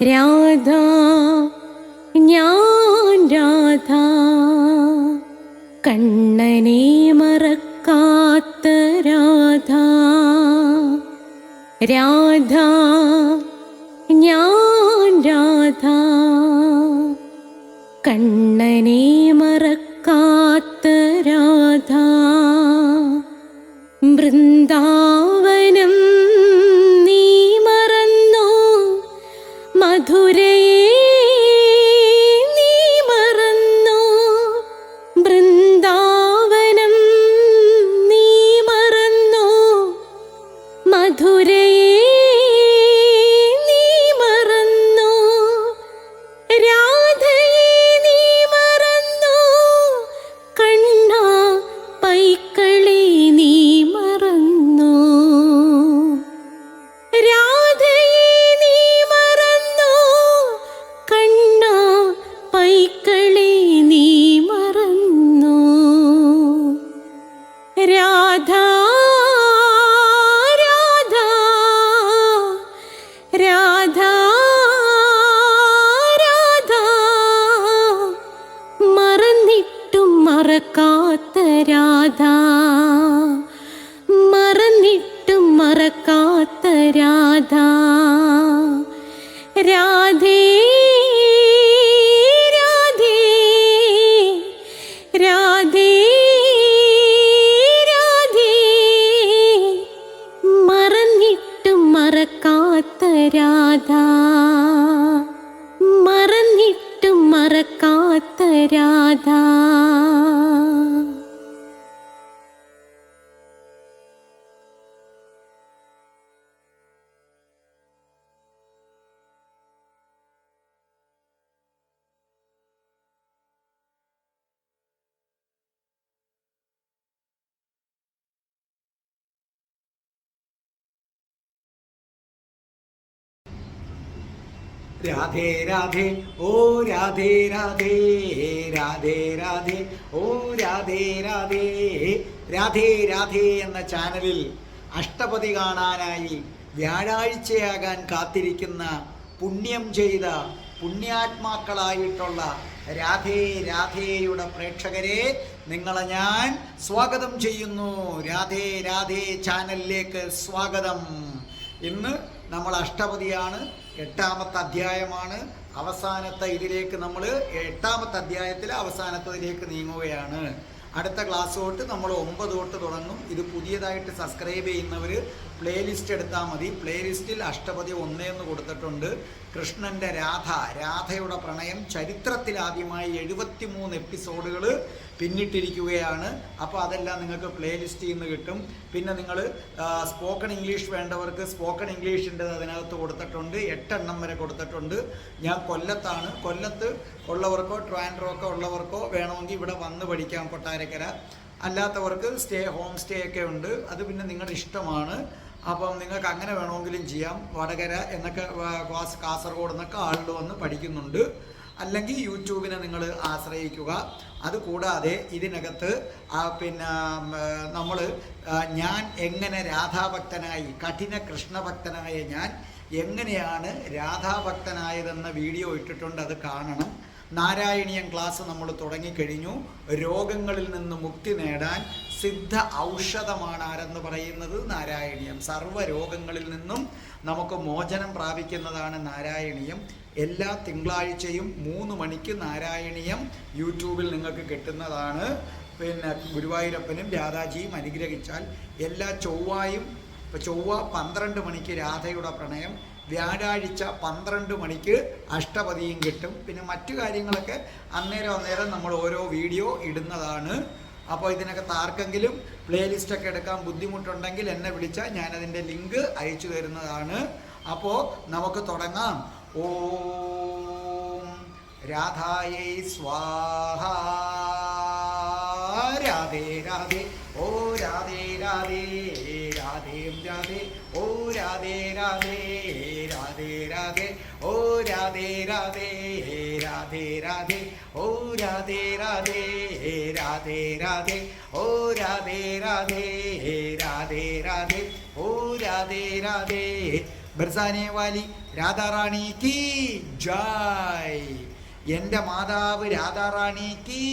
രാധ ഞാൻ രാധ കണ്ണനെ മറക്കാത്ത രാധ. രാധ ഞാൻ രാധ കണ്ണനെ മറക്കാത്ത രാധ. വൃന്ദാവനം നീ മറന്നോ, മധുരയെ നീ മറന്നോ. വൃന്ദാവനം നീ മറന്നോ, മധുരയെ നീ മറന്നോ. രാധയെ നീ മറന്നോ, കണ്ണാ പൈക്കളെ നീ മറന്നോ. രാധയെ നീ മറന്നോ, കണ്ണാ പൈക്കളെ നീ മറന്നോ. രാധ രാധ രാധ രാധ മറന്നിട്ടും മറക്കാത്ത രാധ. മറന്നിട്ടും മറക്കാത്ത രാധ. രാധേ രാധേ രാധേ രാധേ മറന്നിട്ടും മറക്കാത്ത രാധ. മറന്നിട്ടും മറക്കാത്ത രാധ. രാധേ രാധേ ഓ രാധേ രാധേ രാധേ രാധേ ഓ രാധേ രാധേ. രാധേ രാധേ എന്ന ചാനലിൽ അഷ്ടപതി കാണാനായി വ്യാഴാഴ്ചയാകാൻ കാത്തിരിക്കുന്ന പുണ്യം ചെയ്ത പുണ്യാത്മാക്കളായിട്ടുള്ള രാധേ രാധേയുടെ പ്രേക്ഷകരെ നിങ്ങളെ ഞാൻ സ്വാഗതം ചെയ്യുന്നു. രാധേ രാധേ ചാനലിലേക്ക് സ്വാഗതം. ഇന്ന് നമ്മൾ അഷ്ടപതിയാണ്, 8ാമത്തെ അധ്യായമാണ്. അവസാനത്തെ ഇതിലേക്ക് നമ്മൾ 8ാമത്തെ അധ്യായത്തിൽ അവസാനത്തതിലേക്ക് നീങ്ങുകയാണ്. അടുത്ത ക്ലാസ് തൊട്ട് നമ്മൾ 9 തൊട്ട് തുടങ്ങും. ഇത് പുതിയതായിട്ട് സബ്സ്ക്രൈബ് ചെയ്യുന്നവർ പ്ലേലിസ്റ്റ് എടുത്താൽ മതി. പ്ലേലിസ്റ്റിൽ അഷ്ടപതി 1 എന്ന് കൊടുത്തിട്ടുണ്ട്. കൃഷ്ണൻ്റെ രാധയുടെ പ്രണയം ചരിത്രത്തിൽ ആദ്യമായി 73 എപ്പിസോഡുകൾ പിന്നിട്ടിരിക്കുകയാണ്. അപ്പോൾ അതെല്ലാം നിങ്ങൾക്ക് പ്ലേലിസ്റ്റിൽ നിന്ന് കിട്ടും. പിന്നെ നിങ്ങൾ സ്പോക്കൺ ഇംഗ്ലീഷ് വേണ്ടവർക്ക് സ്പോക്കൺ ഇംഗ്ലീഷിൻ്റെ അതിനകത്ത് കൊടുത്തിട്ടുണ്ട്. 8 എണ്ണം വരെ കൊടുത്തിട്ടുണ്ട്. ഞാൻ കൊല്ലത്താണ്. കൊല്ലത്ത് ഉള്ളവർക്കോ ട്രിവാൻഡ്രമൊക്കെ ഉള്ളവർക്കോ വേണമെങ്കിൽ ഇവിടെ വന്ന് പഠിക്കാം, കൊട്ടാരക്കര. അല്ലാത്തവർക്ക് ഹോം സ്റ്റേ ഒക്കെ ഉണ്ട്. അത് പിന്നെ നിങ്ങളുടെ ഇഷ്ടമാണ്. അപ്പം നിങ്ങൾക്ക് അങ്ങനെ വേണമെങ്കിലും ചെയ്യാം. വടകര എന്നൊക്കെ കാസർഗോഡ് എന്നൊക്കെ ആളുകൾ വന്ന് പഠിക്കുന്നുണ്ട്. അല്ലെങ്കിൽ യൂട്യൂബിനെ നിങ്ങൾ ആശ്രയിക്കുക. അതുകൂടാതെ ഇതിനകത്ത് പിന്നെ നമ്മൾ ഞാൻ എങ്ങനെ രാധാഭക്തനായി, കഠിന കൃഷ്ണഭക്തനായ ഞാൻ എങ്ങനെയാണ് രാധാഭക്തനായതെന്ന വീഡിയോ ഇട്ടിട്ടുണ്ട്. അത് കാണണം. നാരായണീയം ക്ലാസ് നമ്മൾ തുടങ്ങിക്കഴിഞ്ഞു. രോഗങ്ങളിൽ നിന്ന് മുക്തി നേടാൻ സിദ്ധ ഔഷധമാണ് ആരെന്ന് പറയുന്നത് നാരായണീയം. സർവ്വ രോഗങ്ങളിൽ നിന്നും നമുക്ക് മോചനം പ്രാപിക്കുന്നതാണ് നാരായണീയം. എല്ലാ തിങ്കളാഴ്ചയും 3 മണിക്ക് നാരായണീയം യൂട്യൂബിൽ നിങ്ങൾക്ക് കിട്ടുന്നതാണ്. പിന്നെ ഗുരുവായൂരപ്പനും രാധാജിയും അനുഗ്രഹിച്ചാൽ എല്ലാ ചൊവ്വ 12 മണിക്ക് രാധയുടെ പ്രണയം, വ്യാഴാഴ്ച 12 മണിക്ക് അഷ്ടപതിയും കിട്ടും. പിന്നെ മറ്റു കാര്യങ്ങളൊക്കെ അന്നേരം നമ്മൾ ഓരോ വീഡിയോ ഇടുന്നതാണ്. അപ്പോൾ ഇതിനകത്ത് ആർക്കെങ്കിലും പ്ലേലിസ്റ്റൊക്കെ എടുക്കാൻ ബുദ്ധിമുട്ടുണ്ടെങ്കിൽ എന്നെ വിളിച്ചാൽ ഞാനതിൻ്റെ ലിങ്ക് അയച്ചു തരുന്നതാണ്. അപ്പോൾ നമുക്ക് തുടങ്ങാം. ഓം രാധായൈ സ്വാഹ. രാധേ രാധേ ഓ രാധേ രാധേ രാധേ രാധേ ഓ രാധേ രാധേ രാധേ രാധേ ഓ രാധേ രാധേ രാധേ രാധേ ഓ രാധേ രാധേ രാധേ രാധേ ഓ രാധേ രാധേ രാധേ രാധേ ഓ രാധേ രാധേ. ബർസാനെ വാലി രാധാറാണി കീ ജയ്. എൻ്റെ മാതാവ് രാധാറാണി കീ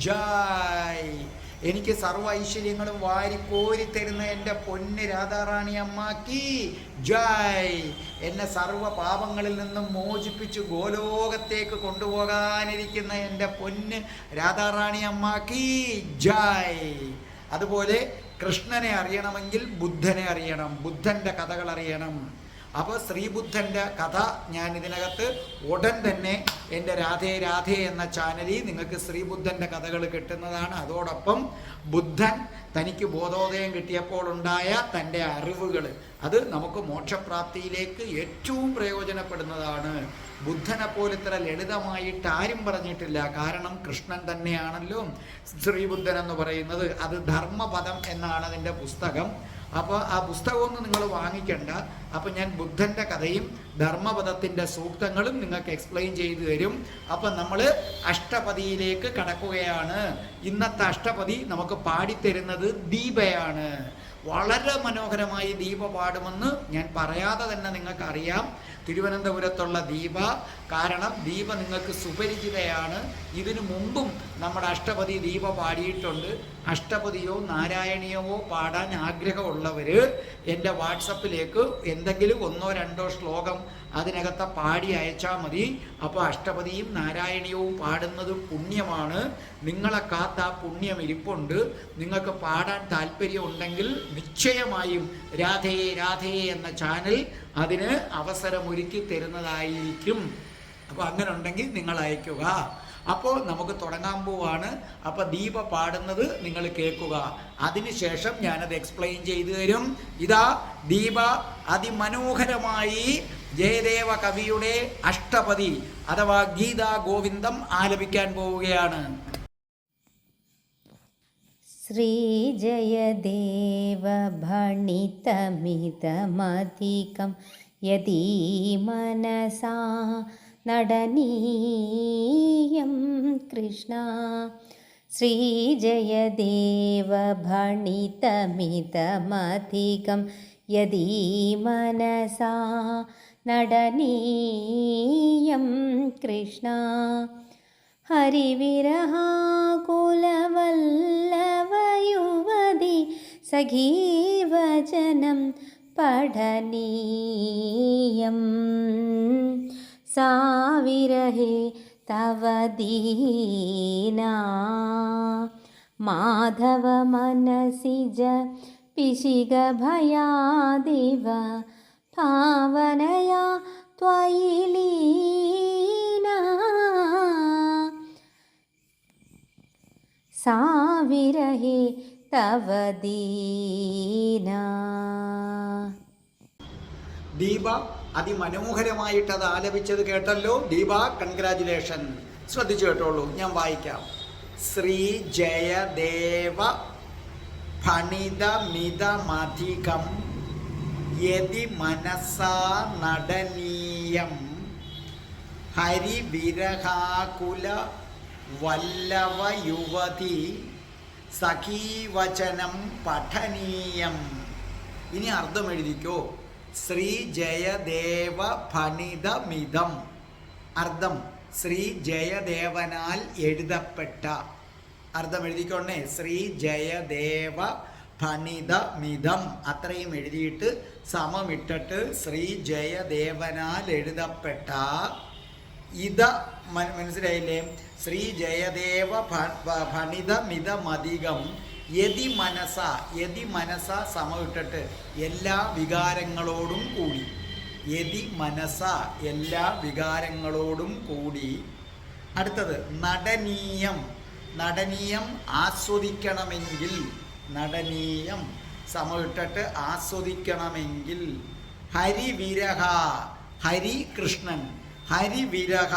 ജയ്. എനിക്ക് സർവ്വ ഐശ്വര്യങ്ങളും വാരിക്കോരി തരുന്ന എൻ്റെ പൊന്ന് രാധാറാണി അമ്മാക്കി ജയ്. എന്നെ സർവ്വ പാപങ്ങളിൽ നിന്നും മോചിപ്പിച്ച് ഗോലോകത്തേക്ക് കൊണ്ടുപോകാനിരിക്കുന്ന എൻ്റെ പൊന്ന് രാധാറാണി അമ്മാക്കി ജയ്. അതുപോലെ കൃഷ്ണനെ അറിയണമെങ്കിൽ ബുദ്ധനെ അറിയണം, ബുദ്ധൻ്റെ കഥകൾ അറിയണം. അപ്പോൾ ശ്രീബുദ്ധൻ്റെ കഥ ഞാൻ ഇതിനകത്ത് ഉടൻ തന്നെ എൻ്റെ രാധേ രാധേ എന്ന ചാനലിൽ നിങ്ങൾക്ക് ശ്രീബുദ്ധൻ്റെ കഥകൾ കിട്ടുന്നതാണ്. അതോടൊപ്പം ബുദ്ധൻ തനിക്ക് ബോധോദയം കിട്ടിയപ്പോൾ ഉണ്ടായ തൻ്റെ അറിവുകൾ, അത് നമുക്ക് മോക്ഷപ്രാപ്തിയിലേക്ക് ഏറ്റവും പ്രയോജനപ്പെടുന്നതാണ്. ബുദ്ധനെ പോലെ ഇത്ര ലളിതമായിട്ട് ആരും പറഞ്ഞിട്ടില്ല. കാരണം കൃഷ്ണൻ തന്നെയാണല്ലോ ശ്രീബുദ്ധൻ എന്ന് പറയുന്നത്. അത് ധർമ്മപദം എന്നാണ് അതിൻ്റെ പുസ്തകം. അപ്പോൾ ആ പുസ്തകമൊന്നും നിങ്ങൾ വാങ്ങിക്കണ്ട. അപ്പോൾ ഞാൻ ബുദ്ധൻ്റെ കഥയും ധർമ്മപദത്തിൻ്റെ സൂക്തങ്ങളും നിങ്ങൾക്ക് എക്സ്പ്ലെയിൻ ചെയ്തു തരും. അപ്പം നമ്മൾ അഷ്ടപതിയിലേക്ക് കടക്കുകയാണ്. ഇന്നത്തെ അഷ്ടപതി നമുക്ക് പാടിത്തരുന്നത് ദീപയാണ്. വളരെ മനോഹരമായി ദീപ പാടുമെന്ന് ഞാൻ പറയാതെ തന്നെ നിങ്ങൾക്കറിയാം. തിരുവനന്തപുരത്തുള്ള ദീപ, കാരണം ദീപ നിങ്ങൾക്ക് സുപരിചിതയാണ്. ഇതിനു മുമ്പും നമ്മുടെ അഷ്ടപതി ദീപ പാടിയിട്ടുണ്ട്. അഷ്ടപതിയോ നാരായണീയമോ പാടാൻ ആഗ്രഹമുള്ളവർ എൻ്റെ വാട്സപ്പിലേക്ക് എന്തെങ്കിലും 1-2 ശ്ലോകം അതിനകത്ത് പാടി അയച്ചാൽ മതി. അപ്പോൾ അഷ്ടപതിയും നാരായണീയവും പാടുന്നത് പുണ്യമാണ്. നിങ്ങളെ കാത്ത് ആ പുണ്യം ഇരിപ്പുണ്ട്. നിങ്ങൾക്ക് പാടാൻ താല്പര്യം ഉണ്ടെങ്കിൽ നിശ്ചയമായും രാധേ രാധേ എന്ന ചാനൽ അതിന് അവസരമൊരുക്കി തരുന്നതായിരിക്കും. അപ്പോൾ അങ്ങനെ ഉണ്ടെങ്കിൽ നിങ്ങൾ അയക്കുക. അപ്പോൾ നമുക്ക് തുടങ്ങാൻ പോവാണ്. അപ്പോൾ ദീപ പാടുന്നത് നിങ്ങൾ കേൾക്കുക. അതിനുശേഷം ഞാനത് എക്സ്പ്ലെയിൻ ചെയ്തു തരും. ഇതാ ദീപ അതിമനോഹരമായി ജയദേവ കവിയുടെ അഷ്ടപതി അഥവാ ഗീതാ ഗോവിന്ദം ആലപിക്കാൻ പോവുകയാണ്. ശ്രീജയദേവ ഭണിതമിതമധികം യദി മനസാ നടനീയം കൃഷ്ണ. ശ്രീജയദേവ ഭണിതമിതമധികം യദി മനസാ നടനീയം കൃഷ്ണ. ഹരിവിരഹാകുലവല്ലവയുവതി സഖീവചനം പഠനീയം. സാവിരഹേ തവ ദീനാ മാധവ മനസിജ പിശിക ഭയാദിവ ഭാവനയാ ത്വയി ലീനാ. സാവിരഹേ തവ ദീനാ. ദീപ അതിമനോഹരമായിട്ട് അത് ആലപിച്ചത് കേട്ടല്ലോ. ദീപ കൺഗ്രാജുലേഷൻ. ശ്രദ്ധിച്ചു കേട്ടോളൂ, ഞാൻ വായിക്കാം. ശ്രീ ജയദേവ ഫണിതമിതമധികം യദി മനസാ നടനീയം ഹരിവിരഹാകുല വല്ലവ യുവതി സഖീവചനം പഠനീയം. ഇനി അർത്ഥം എഴുതിക്കോ. ശ്രീ ജയദേവ ഫണിതമിതം. അർത്ഥം ശ്രീ ജയദേവനാൽ എഴുതപ്പെട്ട. അർത്ഥം എഴുതിക്കൊണ്ടേ. ശ്രീ ജയദേവ ഫണിതമിതം അത്രയും എഴുതിയിട്ട് സമമിട്ടിട്ട് ശ്രീ ജയദേവനാൽ എഴുതപ്പെട്ട ഇത മനസ്സിലായില്ലേ? ശ്രീ ജയദേവ ഫണിതമിതമധികം യതി മനസ. യതി മനസ സമമിട്ടിട്ട് എല്ലാ വികാരങ്ങളോടും കൂടി. യതി മനസ എല്ലാ വികാരങ്ങളോടും കൂടി. അടുത്തത് നടനീയം. നടനീയം ആസ്വദിക്കണമെങ്കിൽ. നടനീയം സമമിട്ടിട്ട് ആസ്വദിക്കണമെങ്കിൽ. ഹരിവിരഹ. ഹരി കൃഷ്ണൻ. ഹരിവിരഹ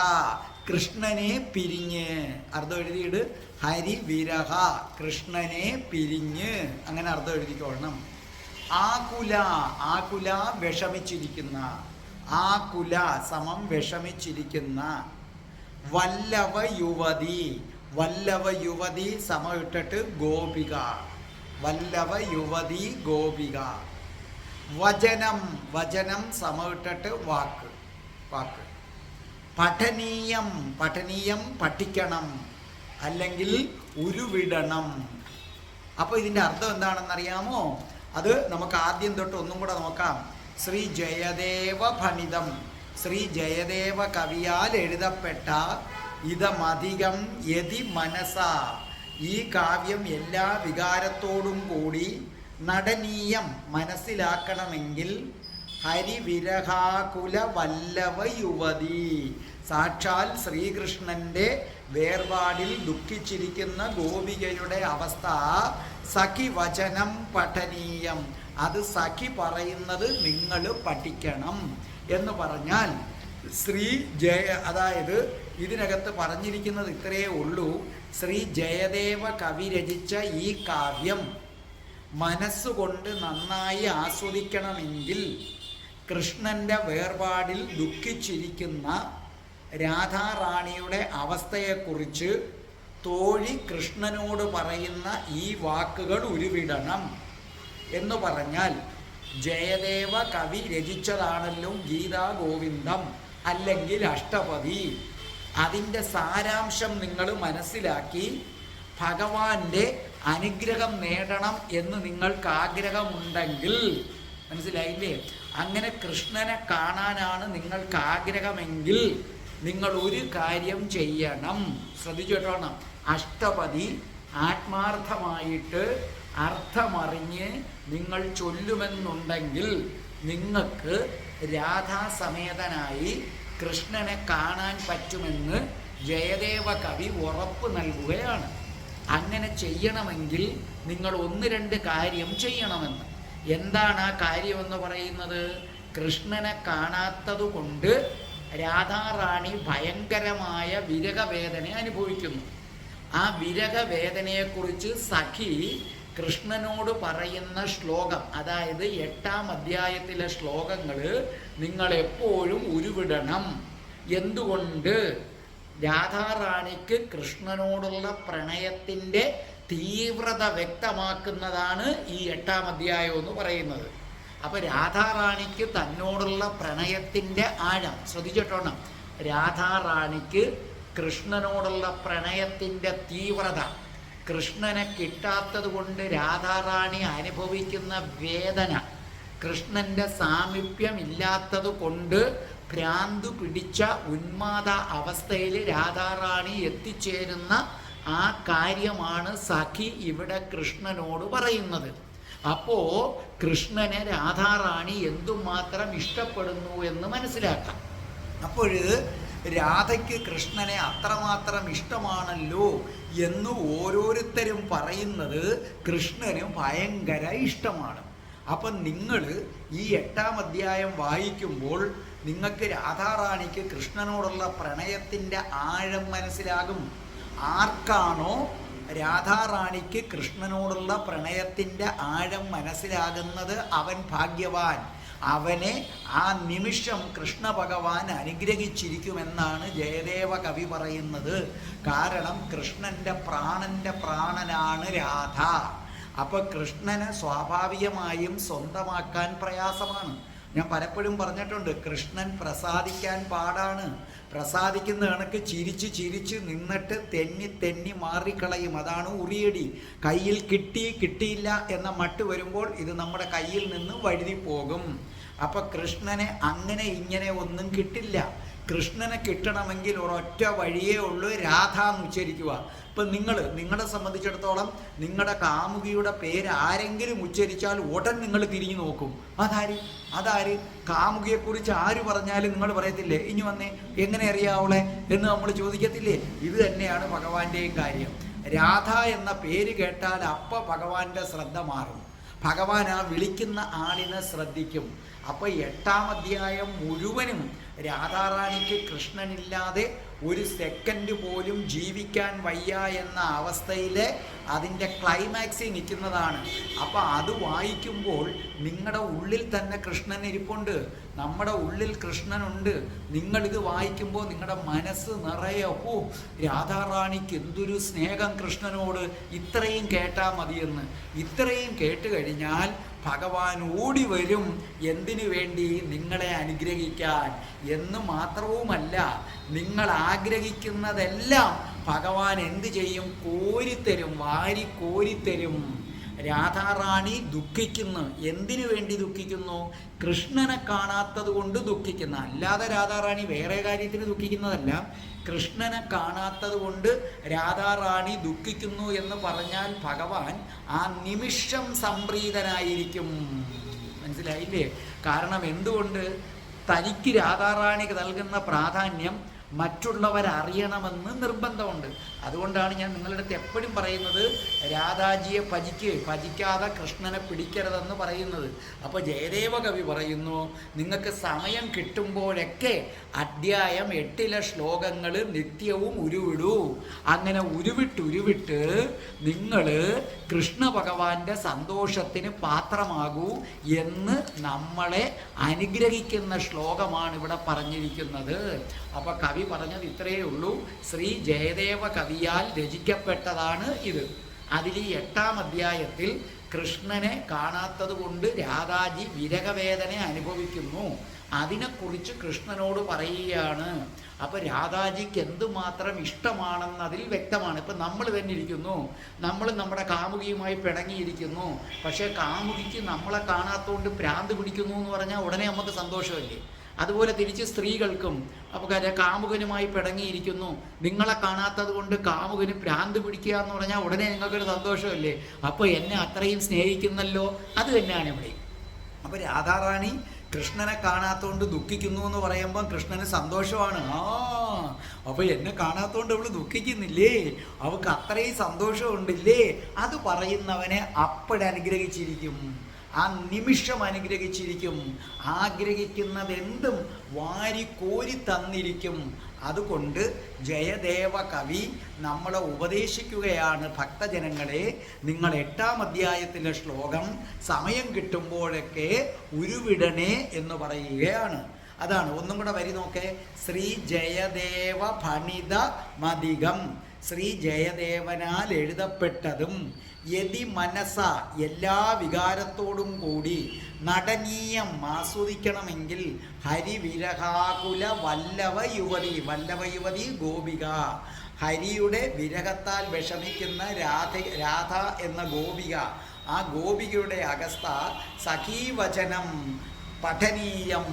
കൃഷ്ണനെ പിരിഞ്ഞ്. അർത്ഥം എഴുതിയിട്ട് ഹരിവിരഹ കൃഷ്ണനെ പിരിഞ്ഞ്. അങ്ങനെ അർത്ഥം എഴുതിക്കോളണം. ആകുല. ആകുല വിഷമിച്ചിരിക്കുന്ന. ആകുല സമം വിഷമിച്ചിരിക്കുന്ന. വല്ലവ യുവതി. വല്ലവ യുവതി സമം ഇട്ടിട്ട് ഗോപിക. വല്ലവ യുവതി ഗോപിക. വചനം, വചനം സമമിട്ടിട്ട് വാക്ക്, വാക്ക്. പഠനീയം, പഠനീയം പഠിക്കണം, അല്ലെങ്കിൽ ഉരുവിടണം. അപ്പോൾ ഇതിൻ്റെ അർത്ഥം എന്താണെന്നറിയാമോ? അത് നമുക്ക് ആദ്യം തൊട്ട് ഒന്നും കൂടെ നോക്കാം. ശ്രീ ജയദേവ ഭണിതം, ശ്രീ ജയദേവ കവിയാൽ എഴുതപ്പെട്ട ഇതമധികം യതി മനസ, ഈ കാവ്യം എല്ലാ വികാരത്തോടും കൂടി നടനീയം മനസ്സിലാക്കണമെങ്കിൽ ഹരിവിരഹാകുല വല്ലഭ യുവതി, സാക്ഷാൽ ശ്രീകൃഷ്ണൻ്റെ വേർപാടിൽ ദുഃഖിച്ചിരിക്കുന്ന ഗോപികയുടെ അവസ്ഥ സഖി വചനം പഠനീയം, അത് സഖി പറയുന്നത് നിങ്ങൾ പഠിക്കണം എന്ന് പറഞ്ഞാൽ ശ്രീ ജയ, അതായത് ഇതിനകത്ത് പറഞ്ഞിരിക്കുന്നത് ഇത്രയേ ഉള്ളൂ. ശ്രീ ജയദേവ കവി രചിച്ച ഈ കാവ്യം മനസ്സുകൊണ്ട് നന്നായി ആസ്വദിക്കണമെങ്കിൽ കൃഷ്ണൻ്റെ വേർപാടിൽ ദുഃഖിച്ചിരിക്കുന്ന രാധാറാണിയുടെ അവസ്ഥയെക്കുറിച്ച് തോഴി കൃഷ്ണനോട് പറയുന്ന ഈ വാക്കുകൾ ഉരുവിടണം എന്ന് പറഞ്ഞാൽ, ജയദേവ കവി രചിച്ചതാണല്ലോ ഗീതാ ഗോവിന്ദം അല്ലെങ്കിൽ അഷ്ടപതി. അതിൻ്റെ സാരാംശം നിങ്ങൾ മനസ്സിലാക്കി ഭഗവാന്റെ അനുഗ്രഹം നേടണം എന്ന് നിങ്ങൾക്ക് ആഗ്രഹമുണ്ടെങ്കിൽ, മനസ്സിലായില്ലേ? അങ്ങനെ കൃഷ്ണനെ കാണാനാണ് നിങ്ങൾക്ക് ആഗ്രഹമെങ്കിൽ നിങ്ങൾ ഒരു കാര്യം ചെയ്യണം, ശ്രദ്ധിച്ചു കേട്ടോണം. അഷ്ടപതി ആത്മാർത്ഥമായിട്ട് അർത്ഥമറിഞ്ഞ് നിങ്ങൾ ചൊല്ലുമെന്നുണ്ടെങ്കിൽ നിങ്ങൾക്ക് രാധാസമേതനായി കൃഷ്ണനെ കാണാൻ പറ്റുമെന്ന് ജയദേവ കവി ഉറപ്പ് നൽകുകയാണ്. അങ്ങനെ ചെയ്യണമെങ്കിൽ നിങ്ങൾ 1-2 കാര്യം ചെയ്യണമെന്ന്. എന്താണ് ആ കാര്യമെന്ന് പറയുന്നത്? കൃഷ്ണനെ കാണാത്തത് കൊണ്ട് രാധാറാണി ഭയങ്കരമായ വിരഹവേദന അനുഭവിക്കുന്നു. ആ വിരഹവേദനയെക്കുറിച്ച് സഖി കൃഷ്ണനോട് പറയുന്ന ശ്ലോകം, അതായത് 8-ാം അധ്യായത്തിലെ ശ്ലോകങ്ങൾ നിങ്ങൾ എപ്പോഴും ഉരുവിടണം. എന്തുകൊണ്ട്? രാധാറാണിക്ക് കൃഷ്ണനോടുള്ള പ്രണയത്തിൻ്റെ തീവ്രത വ്യക്തമാക്കുന്നതാണ് ഈ 8-ാം അധ്യായം എന്ന് പറയുന്നത്. അപ്പോൾ രാധാറാണിക്ക് തന്നോടുള്ള പ്രണയത്തിൻ്റെ ആഴം ശ്രദ്ധിച്ചിട്ടോണം. രാധാറാണിക്ക് കൃഷ്ണനോടുള്ള പ്രണയത്തിൻ്റെ തീവ്രത, കൃഷ്ണനെ കിട്ടാത്തത് കൊണ്ട് രാധാറാണി അനുഭവിക്കുന്ന വേദന, കൃഷ്ണൻ്റെ സാമീപ്യം ഇല്ലാത്തത് കൊണ്ട് ഭ്രാന്തു പിടിച്ച ഉന്മാദ അവസ്ഥയിൽ രാധാറാണി എത്തിച്ചേരുന്ന ആ കാര്യമാണ് സഖി ഇവിടെ കൃഷ്ണനോട് പറയുന്നത്. അപ്പോൾ കൃഷ്ണനെ രാധാറാണി എന്തുമാത്രം ഇഷ്ടപ്പെടുന്നു എന്ന് മനസ്സിലാക്കാം. അപ്പോൾ രാധയ്ക്ക് കൃഷ്ണനെ അത്രമാത്രം ഇഷ്ടമാണല്ലോ എന്ന് ഓരോരുത്തരും പറയുന്നത് കൃഷ്ണന് ഭയങ്കര ഇഷ്ടമാണ്. അപ്പം നിങ്ങൾ ഈ 8-ാം അധ്യായം വായിക്കുമ്പോൾ നിങ്ങൾക്ക് രാധാറാണിക്ക് കൃഷ്ണനോടുള്ള പ്രണയത്തിൻ്റെ ആഴം മനസ്സിലാകും. ആർക്കാണോ രാധാറാണിക്ക് കൃഷ്ണനോടുള്ള പ്രണയത്തിൻ്റെ ആഴം മനസ്സിലാകുന്നത് അവൻ ഭാഗ്യവാൻ. അവനെ ആ നിമിഷം കൃഷ്ണ ഭഗവാൻ അനുഗ്രഹിച്ചിരിക്കുമെന്നാണ് ജയദേവ കവി പറയുന്നത്. കാരണം കൃഷ്ണൻ്റെ പ്രാണനാണ് രാധ. അപ്പോൾ കൃഷ്ണനെ സ്വാഭാവികമായും സ്വന്തമാക്കാൻ പ്രയാസമാണ്. ഞാൻ പലപ്പോഴും പറഞ്ഞിട്ടുണ്ട്, കൃഷ്ണൻ പ്രസാദിക്കാൻ പാടാണ്. പ്രസാദിക്കുന്ന കണക്ക് ചിരിച്ച് ചിരിച്ച് നിന്നിട്ട് തെന്നി മാറിക്കളയും. അതാണ് ഉറിയടി. കയ്യിൽ കിട്ടിയില്ല എന്ന മട്ട് വരുമ്പോൾ ഇത് നമ്മുടെ കയ്യിൽ നിന്ന് വഴുതി പോകും. അപ്പം കൃഷ്ണനെ അങ്ങനെ ഇങ്ങനെ ഒന്നും കിട്ടില്ല. കൃഷ്ണനെ കിട്ടണമെങ്കിൽ ഒരൊറ്റ വഴിയേ ഉള്ളൂ, രാധ എന്ന് ഉച്ചരിക്കുക. ഇപ്പം നിങ്ങളെ സംബന്ധിച്ചിടത്തോളം നിങ്ങളുടെ കാമുകിയുടെ പേര് ആരെങ്കിലും ഉച്ചരിച്ചാൽ ഉടൻ നിങ്ങൾ തിരിഞ്ഞു നോക്കും. അതാര് കാമുകിയെക്കുറിച്ച് ആര് പറഞ്ഞാലും നിങ്ങൾ പറയത്തില്ലേ, ഇനി വന്നേ എങ്ങനെ അറിയാവളെ എന്ന് നമ്മൾ ചോദിക്കത്തില്ലേ? ഇത് തന്നെയാണ് ഭഗവാന്റെയും കാര്യം. രാധ എന്ന പേര് കേട്ടാൽ അപ്പം ഭഗവാന്റെ ശ്രദ്ധ മാറും. ഭഗവാൻ ആ വിളിക്കുന്ന ആളിനെ ശ്രദ്ധിക്കും. അപ്പോൾ 8-ാം അധ്യായം മുഴുവനും രാധാറാണിക്ക് കൃഷ്ണനില്ലാതെ ഒരു സെക്കൻഡ് പോലും ജീവിക്കാൻ വയ്യ എന്ന അവസ്ഥയിൽ അതിൻ്റെ ക്ലൈമാക്സിൽ നിൽക്കുന്നതാണ്. അപ്പോൾ അത് വായിക്കുമ്പോൾ നിങ്ങളുടെ ഉള്ളിൽ തന്നെ കൃഷ്ണൻ ഇരിപ്പുണ്ട്, നമ്മുടെ ഉള്ളിൽ കൃഷ്ണനുണ്ട്. നിങ്ങളിത് വായിക്കുമ്പോൾ നിങ്ങളുടെ മനസ്സ് നിറയെ രാധാറാണിക്ക് എന്തൊരു സ്നേഹം കൃഷ്ണനോട്, ഇത്രയും കേട്ടാൽ മതിയെന്ന്. ഇത്രയും കേട്ട് കഴിഞ്ഞാൽ ഭഗവാൻ ഓടി വരും. എന്തിനു വേണ്ടി? നിങ്ങളെ അനുഗ്രഹിക്കാൻ. എന്ന് മാത്രവുമല്ല, നിങ്ങൾ ആഗ്രഹിക്കുന്നതെല്ലാം ഭഗവാൻ എന്ത് ചെയ്യും? കോരിത്തരും, വാരി കോരിത്തരും. രാധാറാണി ദുഃഖിക്കുന്നു. എന്തിനു വേണ്ടി ദുഃഖിക്കുന്നു? കൃഷ്ണനെ കാണാത്തത് കൊണ്ട് ദുഃഖിക്കുന്നു. അല്ലാതെ രാധാറാണി വേറെ കാര്യത്തിന് ദുഃഖിക്കുന്നതല്ല. കൃഷ്ണനെ കാണാത്തത് കൊണ്ട് രാധാറാണി ദുഃഖിക്കുന്നു എന്ന് പറഞ്ഞാൽ ഭഗവാൻ ആ നിമിഷം സംപ്രീതനായിരിക്കും. മനസ്സിലായില്ലേ? കാരണം എന്തുകൊണ്ട്? തനിക്ക് രാധാറാണിക്ക് നൽകുന്ന പ്രാധാന്യം മറ്റുള്ളവരറിയണമെന്ന് നിർബന്ധമുണ്ട്. അതുകൊണ്ടാണ് ഞാൻ നിങ്ങളുടെ അടുത്ത് എപ്പോഴും പറയുന്നത്, രാധാജിയെ ഭജിക്കാതെ കൃഷ്ണനെ പിടിക്കരുതെന്ന് പറയുന്നത്. അപ്പോൾ ജയദേവ കവി പറയുന്നു, നിങ്ങൾക്ക് സമയം കിട്ടുമ്പോഴൊക്കെ അധ്യായം 8 ശ്ലോകങ്ങൾ നിത്യവും ഉരുവിടൂ. അങ്ങനെ ഉരുവിട്ട് നിങ്ങൾ കൃഷ്ണ ഭഗവാന്റെ സന്തോഷത്തിന് പാത്രമാകൂ എന്ന് നമ്മളെ അനുഗ്രഹിക്കുന്ന ശ്ലോകമാണ് ഇവിടെ പറഞ്ഞിരിക്കുന്നത്. അപ്പോൾ കവി പറഞ്ഞത് ഇത്രയേ ഉള്ളൂ. ശ്രീ ജയദേവ കവിയാൽ രചിക്കപ്പെട്ടതാണ് ഇത്. അതിൽ ഈ 8-ാം അധ്യായത്തിൽ കൃഷ്ണനെ കാണാത്തത് കൊണ്ട് രാധാജി വിരഹവേദന അനുഭവിക്കുന്നു. അതിനെക്കുറിച്ച് കൃഷ്ണനോട് പറയുകയാണ്. അപ്പോൾ രാധാജിക്ക് എന്തുമാത്രം ഇഷ്ടമാണെന്ന് അതിൽ വ്യക്തമാണ്. ഇപ്പം നമ്മൾ തന്നെ ഇരിക്കുന്നു, നമ്മൾ നമ്മുടെ കാമുകിയുമായി പിണങ്ങിയിരിക്കുന്നു. പക്ഷേ കാമുകിക്ക് നമ്മളെ കാണാത്തതുകൊണ്ട് ഭ്രാന്ത് പിടിക്കുന്നു എന്ന് പറഞ്ഞാൽ ഉടനെ നമുക്ക് സന്തോഷമല്ലേ? അതുപോലെ തിരിച്ച് സ്ത്രീകൾക്കും അപ്പോൾ കാമുകനുമായി പിണങ്ങിയിരിക്കുന്നു, നിങ്ങളെ കാണാത്തത് കൊണ്ട് കാമുകന് ഭ്രാന്ത് പിടിക്കുക എന്ന് പറഞ്ഞാൽ ഉടനെ നിങ്ങൾക്കൊരു സന്തോഷമല്ലേ? അപ്പോൾ എന്നെ അത്രയും സ്നേഹിക്കുന്നല്ലോ, അത് തന്നെയാണ് ഇവിടെ. അപ്പോൾ രാധാറാണി കൃഷ്ണനെ കാണാത്തതുകൊണ്ട് ദുഃഖിക്കുന്നു എന്ന് പറയുമ്പം കൃഷ്ണന് സന്തോഷമാണ്. അപ്പോൾ എന്നെ കാണാത്തതുകൊണ്ട് അവൾ ദുഃഖിക്കുന്നില്ലേ, അവൾക്ക് അത്രയും സന്തോഷമുണ്ടില്ലേ, അത് പറയുന്നവനെ അപ്പോഴനുഗ്രഹിച്ചിരിക്കും, ആ നിമിഷം അനുഗ്രഹിച്ചിരിക്കും. ആഗ്രഹിക്കുന്നതെന്തും വാരിക്കോരി തന്നിരിക്കും. അതുകൊണ്ട് ജയദേവ കവി നമ്മളെ ഉപദേശിക്കുകയാണ്, ഭക്തജനങ്ങളെ, നിങ്ങൾ 8-ാം അധ്യായത്തിലെ ശ്ലോകം സമയം കിട്ടുമ്പോഴൊക്കെ ഉരുവിടണേ എന്ന് പറയുകയാണ്. അതാണ്. ഒന്നും കൂടെ വരി നോക്കേ. ശ്രീ ജയദേവ ഭണിത മതികം, ശ്രീ ജയദേവനാൽ എഴുതപ്പെട്ടതും യതി മനസ്സ എല്ലാ വികാരത്തോടും കൂടി നടനീയം ആസ്വദിക്കണമെങ്കിൽ ഹരിവിരഹാകുല വല്ലഭ യുവതി ഗോപിക, ഹരിയുടെ വിരഹത്താൽ വിഷമിക്കുന്ന രാധ എന്ന ഗോപിക, ആ ഗോപികയുടെ അഗസ്ഥ സഖീവചനം പഠനീയം,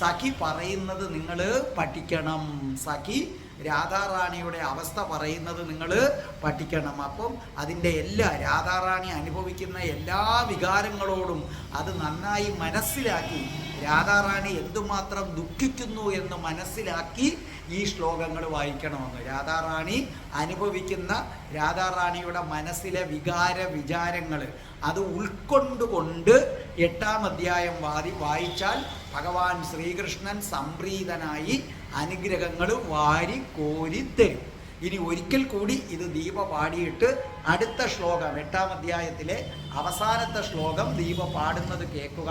സഖി പറയുന്നത് നിങ്ങൾ പഠിക്കണം. സഖി രാധാറാണിയുടെ അവസ്ഥ പറയുന്നത് നിങ്ങൾ പഠിക്കണം. അപ്പം അതിൻ്റെ രാധാറാണി അനുഭവിക്കുന്ന എല്ലാ വികാരങ്ങളോടും അത് നന്നായി മനസ്സിലാക്കി, രാധാറാണി എന്തുമാത്രം ദുഃഖിക്കുന്നു എന്ന് മനസ്സിലാക്കി ഈ ശ്ലോകങ്ങൾ വായിക്കണമെന്ന്. രാധാറാണി അനുഭവിക്കുന്ന രാധാറാണിയുടെ മനസ്സിലെ വിചാരങ്ങൾ അത് ഉൾക്കൊണ്ടുകൊണ്ട് 8-ാം അധ്യായം വായിച്ചാൽ ഭഗവാൻ ശ്രീകൃഷ്ണൻ സംപ്രീതനായി അനുഗ്രഹങ്ങൾ വാരി കോരി തരും. ഇനി ഒരിക്കൽ കൂടി ഇത് ദീപ പാടിയിട്ട് അടുത്ത ശ്ലോകം 8-ാം അധ്യായത്തിലെ അവസാനത്തെ ശ്ലോകം ദീപ പാടുന്നത് കേൾക്കുക.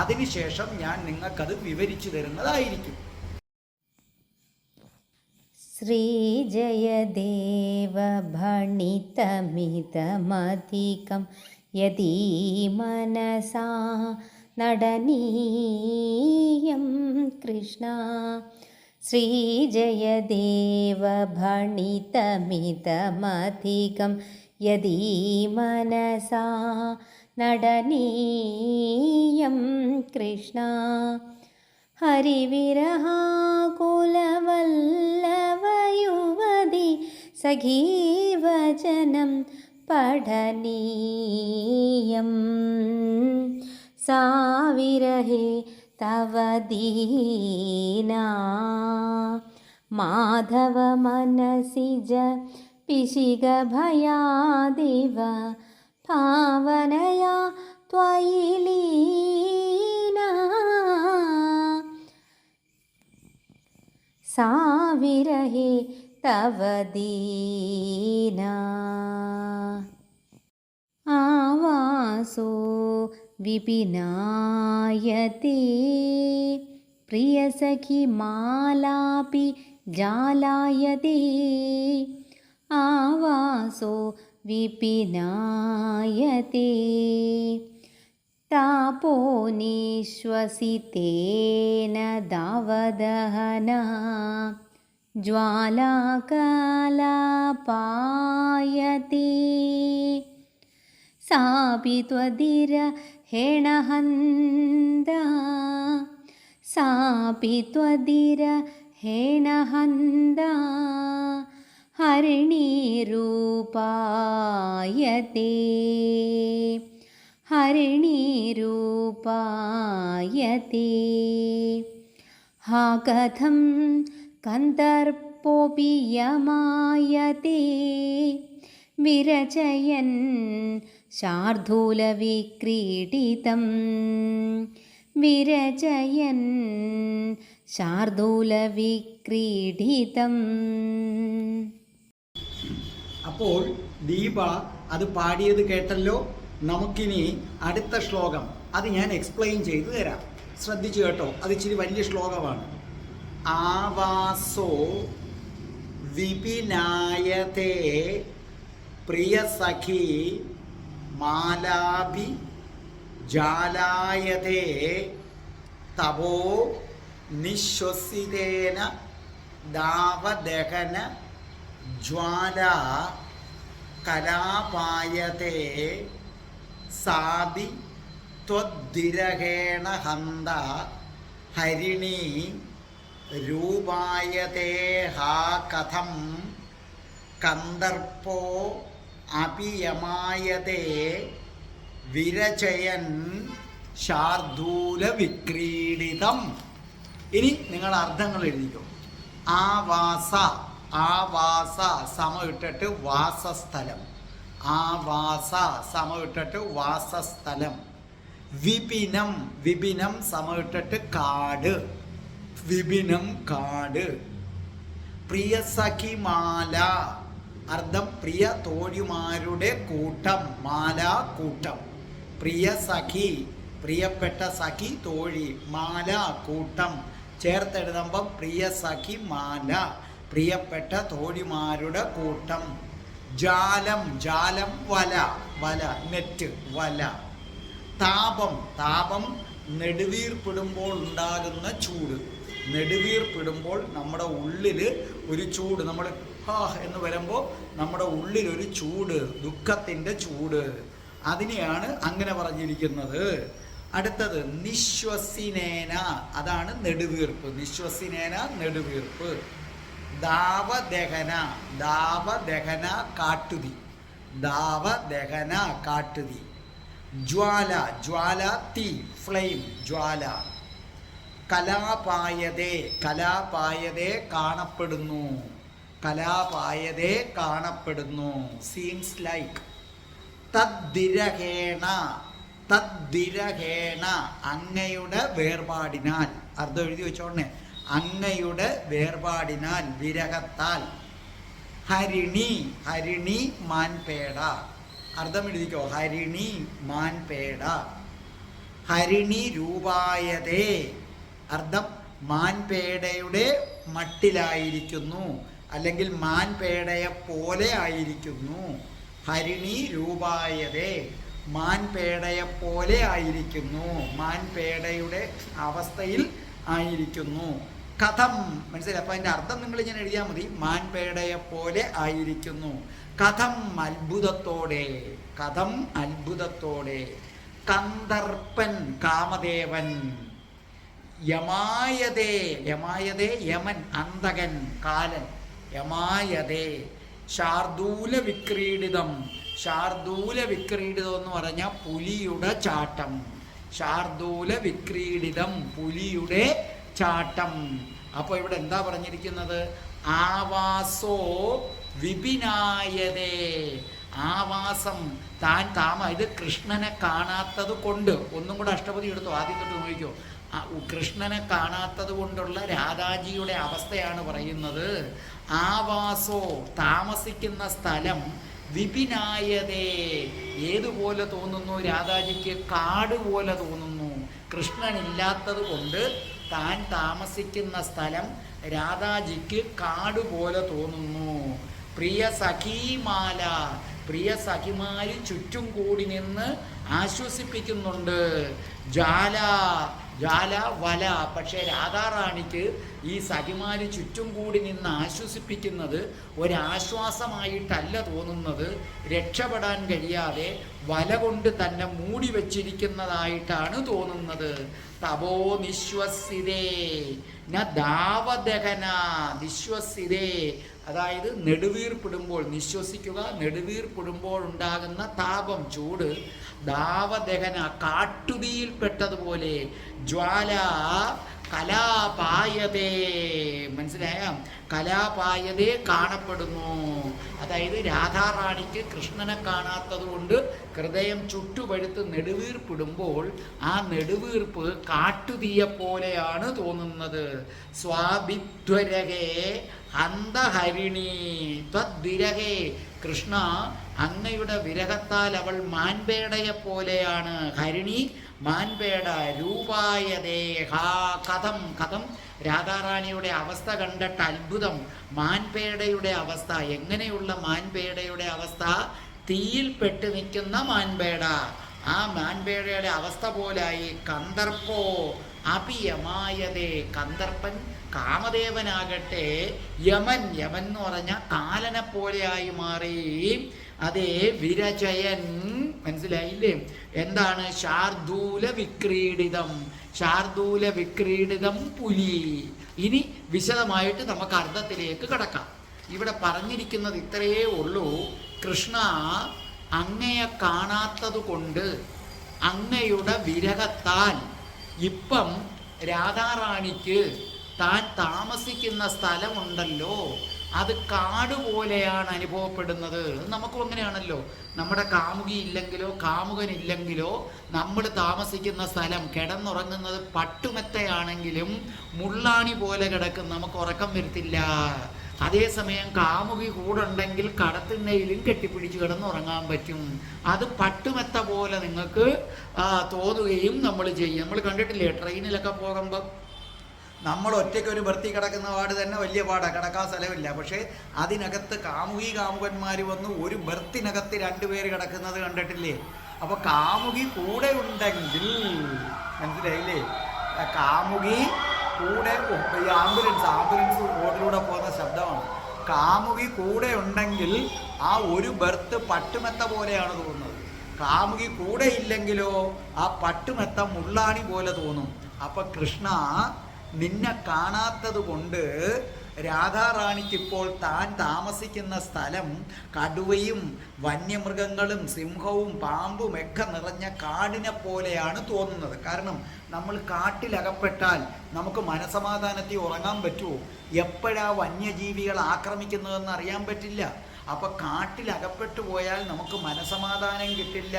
അതിനുശേഷം ഞാൻ നിങ്ങൾക്കത് വിവരിച്ചു തരുന്നതായിരിക്കും. ശ്രീജയദേവ ഭണിതമിതമധികം യദി മനസാ നടനീയം കൃഷ്ണ. ശ്രീജയദേവ ഭണിതമിതമധികം യദി മനസാ നടനീയം കൃഷ്ണ. ഹരിവിരഹാകുലവല്ലഭയുവതി സഖീവചനം പഠനീയം. സാവിരഹേ തവ ദീനാ മാധവ മനസിജ പിശിക ഭയാദിവ ഭാവനയാ ത്വയി ലീനാ. സാവിരഹേ തവ ദീനാ ആവാസോ വിപിനായതേ പ്രിയസഖി മാലാപി ജാലായതേ. ആവാസോ വിപിനായതേ तापो निःश्वसितेन दावदहना ज्वालाकलापायते सापि त्वदिरहेणहन्ता सापि त्वदिरहेणहन्ता हरिणीरूपायते हरिणीरूपायते हा कथं कन्दर्पोऽपि यमायते विरचयन् शार्दूलविक्रीडितं विरचयन् शार्दूलविक्रीडितम्. അപ്പോൾ ദീപ അത് പാടിയത് കേട്ടല്ലോ. നമുക്കിനി അടുത്ത ശ്ലോകം അത് ഞാൻ എക്സ്പ്ലെയിൻ ചെയ്തു തരാം. ശ്രദ്ധിച്ചു കേട്ടോ, അത് ഇച്ചിരി വലിയ ശ്ലോകമാണ്. ആവാസോ വിപിനായതേ പ്രിയസഖി മാലാഭി ജാലായതേ തപോ നിശ്വസിതേന ദാവദഹന ജ്വാല കലാപായതേ സാബി ത്വദ്ദിരഹേണ ഹന്ത ഹരിണി രൂപായതേ ഹാ കഥം കന്ദർപ്പോ അപിയമായതേ വിരചയൻ ശാർദൂല വിക്രീഡിതം. ഇനി നിങ്ങൾ അർത്ഥങ്ങൾ എഴുതിക്കോ. ആവാസ, ആവാസ സമ ഇട്ടിട്ട് വാസസ്ഥലം, ആവാസ സമ ഇട്ടിട്ട് വാസസ്ഥലം. വിപിനം, വിപിനം സമ ഇട്ടിട്ട് കാട്, വിപിനം കാട്. പ്രിയസഖിമാല അർത്ഥം പ്രിയ തോഴിമാരുടെ കൂട്ടം, മാല കൂട്ടം. പ്രിയ സഖി പ്രിയപ്പെട്ട സഖി തോഴി, മാല കൂട്ടം ചേർത്തെഴുതുമ്പം പ്രിയ സഖി മാല പ്രിയപ്പെട്ട തോഴിമാരുടെ കൂട്ടം. ജാലം, ജാലം വല, വല നെറ്റ് വല. താപം, താപം നെടുവീർപ്പിടുമ്പോൾ ഉണ്ടാകുന്ന ചൂട്, നെടുവീർപ്പിടുമ്പോൾ നമ്മുടെ ഉള്ളിൽ ഒരു ചൂട്, നമ്മൾ ഹാ എന്ന് വരുമ്പോൾ നമ്മുടെ ഉള്ളിലൊരു ചൂട്, ദുഃഖത്തിൻ്റെ ചൂട്, അതിനെയാണ് അങ്ങനെ പറഞ്ഞിരിക്കുന്നത്. അടുത്തത് നിശ്വസിനേന, അതാണ് നെടുവീർപ്പ്. നിശ്വസിനേന നെടുവീർപ്പ്. ദാവദഹന, ദാവദഹന കാട്ടുതീ, ദാവദഹന കാട്ടുതീ. ജ്വാല, ജ്വാല തീ, ഫ്ലെയിം, ജ്വാല. കലാപായതേ, കലാപായതേ കാണപ്പെടുന്നു, കലാപായതേ കാണപ്പെടുന്നു, സീംസ് ലൈക്ക്. തദ്ദിരഹേണ, തദ്ദിരഹേണ അങ്ങയുടെ വേർപാടിനാൽ, അർത്ഥം എഴുതി വെച്ചോണേ, അങ്ങയുടെ വേർപാടിനാൽ, വിരഹത്താൽ. ഹരിണി, ഹരിണി മാൻപേട, അർത്ഥം എഴുതിക്കോ, ഹരിണി മാൻപേട. ഹരിണി രൂപായതേ, അർത്ഥം മാൻപേടയുടെ മട്ടിലായിരിക്കുന്നു, അല്ലെങ്കിൽ മാൻപേടയെ പോലെ ആയിരിക്കുന്നു. ഹരിണി രൂപായതേ, മാൻപേടയെ പോലെ ആയിരിക്കുന്നു, മാൻപേടയുടെ അവസ്ഥയിൽ ആയിരിക്കുന്നു. കഥം, മനസ്സിലായി? അപ്പം അതിൻ്റെ അർത്ഥം നിങ്ങൾ ഇങ്ങനെ എഴുതിയാൽ മതി, മാൻപേടയെ പോലെ ആയിരിക്കുന്നു. കഥം അത്ഭുതത്തോടെ, കഥം അത്ഭുതത്തോടെ. കന്ദർപ്പൻ കാമദേവൻ. യമായതേ, യമായതേ യമൻ, അന്തകൻ, കാലൻ. യമായതേ. ശാർദൂല വിക്രീഡിതം, ശാർദൂല വിക്രീഡിതം എന്ന് പറഞ്ഞാൽ പുലിയുടെ ചാട്ടം. ശാർദൂല വിക്രീഡിതം, പുലിയുടെ ചാട്ടം. അപ്പോൾ ഇവിടെ എന്താ പറഞ്ഞിരിക്കുന്നത്? ആവാസോ വിപിനായതേ, ആവാസം താൻ ഇത് കൃഷ്ണനെ കാണാത്തത് കൊണ്ട്, ഒന്നും കൂടെ അഷ്ടപതി എടുത്തു, ആദ്യം തൊട്ട് നോക്കിക്കോ. കൃഷ്ണനെ കാണാത്തത് കൊണ്ടുള്ള രാധാജിയുടെ അവസ്ഥയാണ് പറയുന്നത്. ആവാസോ താമസിക്കുന്ന സ്ഥലം, വിപിനായതേ ഏതുപോലെ തോന്നുന്നു രാധാജിക്ക്? കാട് പോലെ തോന്നുന്നു. കൃഷ്ണനില്ലാത്തത് കൊണ്ട് താൻ താമസിക്കുന്ന സ്ഥലം രാധാജിക്ക് കാട് പോലെ തോന്നുന്നു. പ്രിയ സഖീമാല, പ്രിയ സഖിമാര് ചുറ്റും കൂടി നിന്ന് ആശ്വസിപ്പിക്കുന്നുണ്ട്. ജ്വാല ജ്വാല വല. പക്ഷേ രാധാറാണിക്ക് ഈ സഖിമാര് ചുറ്റും കൂടി നിന്ന് ആശ്വസിപ്പിക്കുന്നത് ഒരാശ്വാസമായിട്ടല്ല തോന്നുന്നത്. രക്ഷപ്പെടാൻ കഴിയാതെ വല കൊണ്ട് തന്നെ മൂടി വച്ചിരിക്കുന്നതായിട്ടാണ് തോന്നുന്നത്. തപോ നിശ്വസിതേ ന ദാവദഹന. നിശ്വസിതേ അതായത് നെടുവീർപ്പിടുമ്പോൾ, നിശ്വസിക്കുക, നെടുവീർപ്പിടുമ്പോൾ ഉണ്ടാകുന്ന താപം, ചൂട്. ദാവദഹന കാട്ടുതീയിൽപ്പെട്ടതുപോലെ. ജ്വാല കലാപായതേ. മനസ്സിലായ? കലാപായതേ കാണപ്പെടുന്നു. അതായത് രാധാറാണിക്ക് കൃഷ്ണനെ കാണാത്തത് കൊണ്ട് ഹൃദയം ചുട്ടുപഴുത്ത് നെടുവീർപ്പിടുമ്പോൾ ആ നെടുവീർപ്പ് കാട്ടുതീയെപ്പോലെയാണ് തോന്നുന്നത്. സ്വാഭിധ്വരകേ ഹന്തഹരിണി ത്വദ്വിരഹേ. കൃഷ്ണ, അങ്ങയുടെ വിരഹത്താൽ അവൾ മാൻപേടയെ പോലെയാണ്. ഹരിണി മാൻപേട. രൂപായദേഹ. കഥം. കഥം രാധാറാണിയുടെ അവസ്ഥ കണ്ടിട്ട് അത്ഭുതം. മാൻപേടയുടെ അവസ്ഥ. എങ്ങനെയുള്ള മാൻപേടയുടെ അവസ്ഥ? തീയിൽപ്പെട്ട് നിൽക്കുന്ന മാൻപേട. ആ മാൻപേടയുടെ അവസ്ഥ പോലായി. കന്ദർപ്പോ അപിയമായതേ. കന്ദർപ്പൻ കാമദേവനാകട്ടെ യമൻ. യമൻ എന്ന് പറഞ്ഞ കാലനെ പോലെയായി മാറി. അതേ വിരചയൻ. മനസ്സിലായില്ലേ? എന്താണ്? ശാർദൂല വിക്രീഡിതം. ശാർദൂല വിക്രീഡിതം പുലി. ഇനി വിശദമായിട്ട് നമുക്ക് അർത്ഥത്തിലേക്ക് കടക്കാം. ഇവിടെ പറഞ്ഞിരിക്കുന്നത് ഇത്രയേ ഉള്ളൂ. കൃഷ്ണ, അങ്ങയെ കാണാത്തത് കൊണ്ട്, അങ്ങയുടെ വിരഹത്താൽ ഇപ്പം രാധാറാണിക്ക് താൻ താമസിക്കുന്ന സ്ഥലമുണ്ടല്ലോ, അത് കാട് പോലെയാണ് അനുഭവപ്പെടുന്നത്. നമുക്കും അങ്ങനെയാണല്ലോ. നമ്മുടെ കാമുകി ഇല്ലെങ്കിലോ കാമുകനില്ലെങ്കിലോ നമ്മൾ താമസിക്കുന്ന സ്ഥലം, കിടന്നുറങ്ങുന്നത് പട്ടുമെത്തയാണെങ്കിലും മുള്ളാണി പോലെ കിടക്കും, നമുക്ക് ഉറക്കം വരത്തില്ല. അതേസമയം കാമുകി കൂടുണ്ടെങ്കിൽ കടത്തിണ്ണയിലും കെട്ടിപ്പിടിച്ച് കിടന്നുറങ്ങാൻ പറ്റും. അത് പട്ടുമെത്ത പോലെ നിങ്ങൾക്ക് തോന്നുകയും നമ്മൾ ചെയ്യും. നമ്മൾ കണ്ടിട്ടില്ലേ, ട്രെയിനിലൊക്കെ പോകുമ്പോൾ നമ്മൾ ഒറ്റയ്ക്ക് ഒരു ബർത്തി കിടക്കുന്ന പാട് തന്നെ വലിയ പാടാണ്, കിടക്കാൻ സ്ഥലമില്ല. പക്ഷേ അതിനകത്ത് കാമുകി കാമുകന്മാർ വന്ന് ഒരു ബർത്തിനകത്ത് രണ്ടുപേര് കിടക്കുന്നത് കണ്ടിട്ടില്ലേ? അപ്പോൾ കാമുകി കൂടെ ഉണ്ടെങ്കിൽ, മനസ്സിലായില്ലേ? കാമുകി കൂടെ, ഈ ആംബുലൻസ് റോഡിലൂടെ പോകുന്ന ശബ്ദമാണ്. കാമുകി കൂടെ ഉണ്ടെങ്കിൽ ആ ഒരു ബർത്ത് പട്ടുമെത്ത പോലെയാണ് തോന്നുന്നത്. കാമുകി കൂടെ ഇല്ലെങ്കിലോ ആ പട്ടുമെത്ത മുള്ളാണി പോലെ തോന്നും. അപ്പം കൃഷ്ണ, നിന്നെ കാണാത്തത് കൊണ്ട് രാധാറാണിക്കിപ്പോൾ താൻ താമസിക്കുന്ന സ്ഥലം കടുവയും വന്യമൃഗങ്ങളും സിംഹവും പാമ്പും ഒക്കെ നിറഞ്ഞ കാടിനെ പോലെയാണ് തോന്നുന്നത്. കാരണം നമ്മൾ കാട്ടിലകപ്പെട്ടാൽ നമുക്ക് മനസമാധാനത്തിൽ ഉറങ്ങാൻ പറ്റുമോ? എപ്പോഴാ വന്യജീവികൾ ആക്രമിക്കുന്നതെന്ന് അറിയാൻ പറ്റില്ല. അപ്പോൾ കാട്ടിലകപ്പെട്ടു പോയാൽ നമുക്ക് മനസമാധാനം കിട്ടില്ല.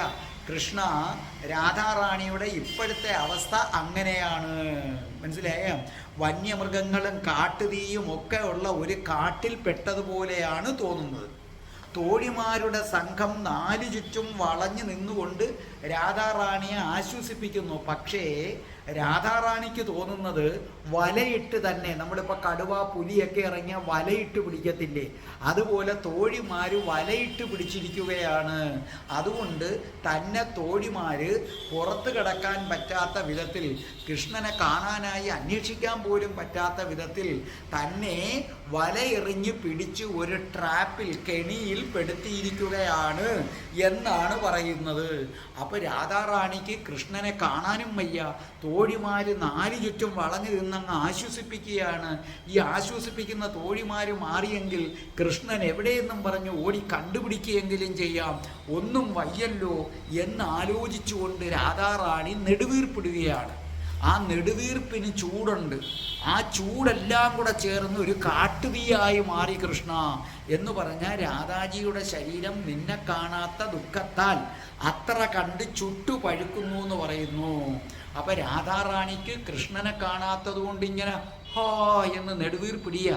കൃഷ്ണ, രാധാറാണിയുടെ ഇപ്പോഴത്തെ അവസ്ഥ അങ്ങനെയാണ്. മനസ്സിലായ? വന്യമൃഗങ്ങളും കാട്ടുതീയും ഒക്കെ ഉള്ള ഒരു കാട്ടിൽ പെട്ടതുപോലെയാണ് തോന്നുന്നത്. തോഴിമാരുടെ സംഘം നാലു ചുറ്റും വളഞ്ഞു നിന്നുകൊണ്ട് രാധാറാണിയെ ആശ്വസിപ്പിക്കുന്നു. പക്ഷേ രാധാറാണിക്ക് തോന്നുന്നത് വലയിട്ട് തന്നെ, നമ്മളിപ്പോൾ കടുവ പുലിയൊക്കെ ഇറങ്ങിയ വലയിട്ട് പിടിക്കത്തില്ലേ, അതുപോലെ തോഴിമാർ വലയിട്ട് പിടിച്ചിരിക്കുകയാണ്. അതുകൊണ്ട് തന്നെ തോഴിമാർ പുറത്ത് കിടക്കാൻ പറ്റാത്ത വിധത്തിൽ, കൃഷ്ണനെ കാണാനായി അന്വേഷിക്കാൻ പോലും പറ്റാത്ത വിധത്തിൽ തന്നെ വലയെറിഞ്ഞ് പിടിച്ച് ഒരു ട്രാപ്പിൽ, കെണിയിൽ പെടുത്തിയിരിക്കുകയാണ് എന്നാണ് പറയുന്നത്. അപ്പോൾ രാധാറാണിക്ക് കൃഷ്ണനെ കാണാനും വയ്യ. തോഴിമാർ നാലു ചുറ്റും വളഞ്ഞു നിന്നങ്ങ് ആശ്വസിപ്പിക്കുകയാണ്. ഈ ആശ്വസിപ്പിക്കുന്ന തോഴിമാർ മാറിയെങ്കിൽ കൃഷ്ണൻ എവിടെയെന്നും പറഞ്ഞ് ഓടി കണ്ടുപിടിക്കുകയെങ്കിലും ചെയ്യാം. ഒന്നും വയ്യല്ലോ എന്നാലോചിച്ചുകൊണ്ട് രാധാറാണി നെടുവീർപ്പിടുകയാണ്. ആ നെടുവീർപ്പിന് ചൂടുണ്ട്. ആ ചൂടെല്ലാം കൂടെ ചേർന്ന് ഒരു കാട്ടുതീയായി മാറി കൃഷ്ണ എന്ന് പറഞ്ഞാൽ രാധാജിയുടെ ശരീരം നിന്നെ കാണാത്ത ദുഃഖത്താൽ അത്ര കണ്ട് ചുട്ടു പഴുക്കുന്നു എന്ന് പറയുന്നു. അപ്പം രാധാറാണിക്ക് കൃഷ്ണനെ കാണാത്തത് കൊണ്ട് ഇങ്ങനെ ഹാ എന്ന് നെടുവീർപ്പിടിയ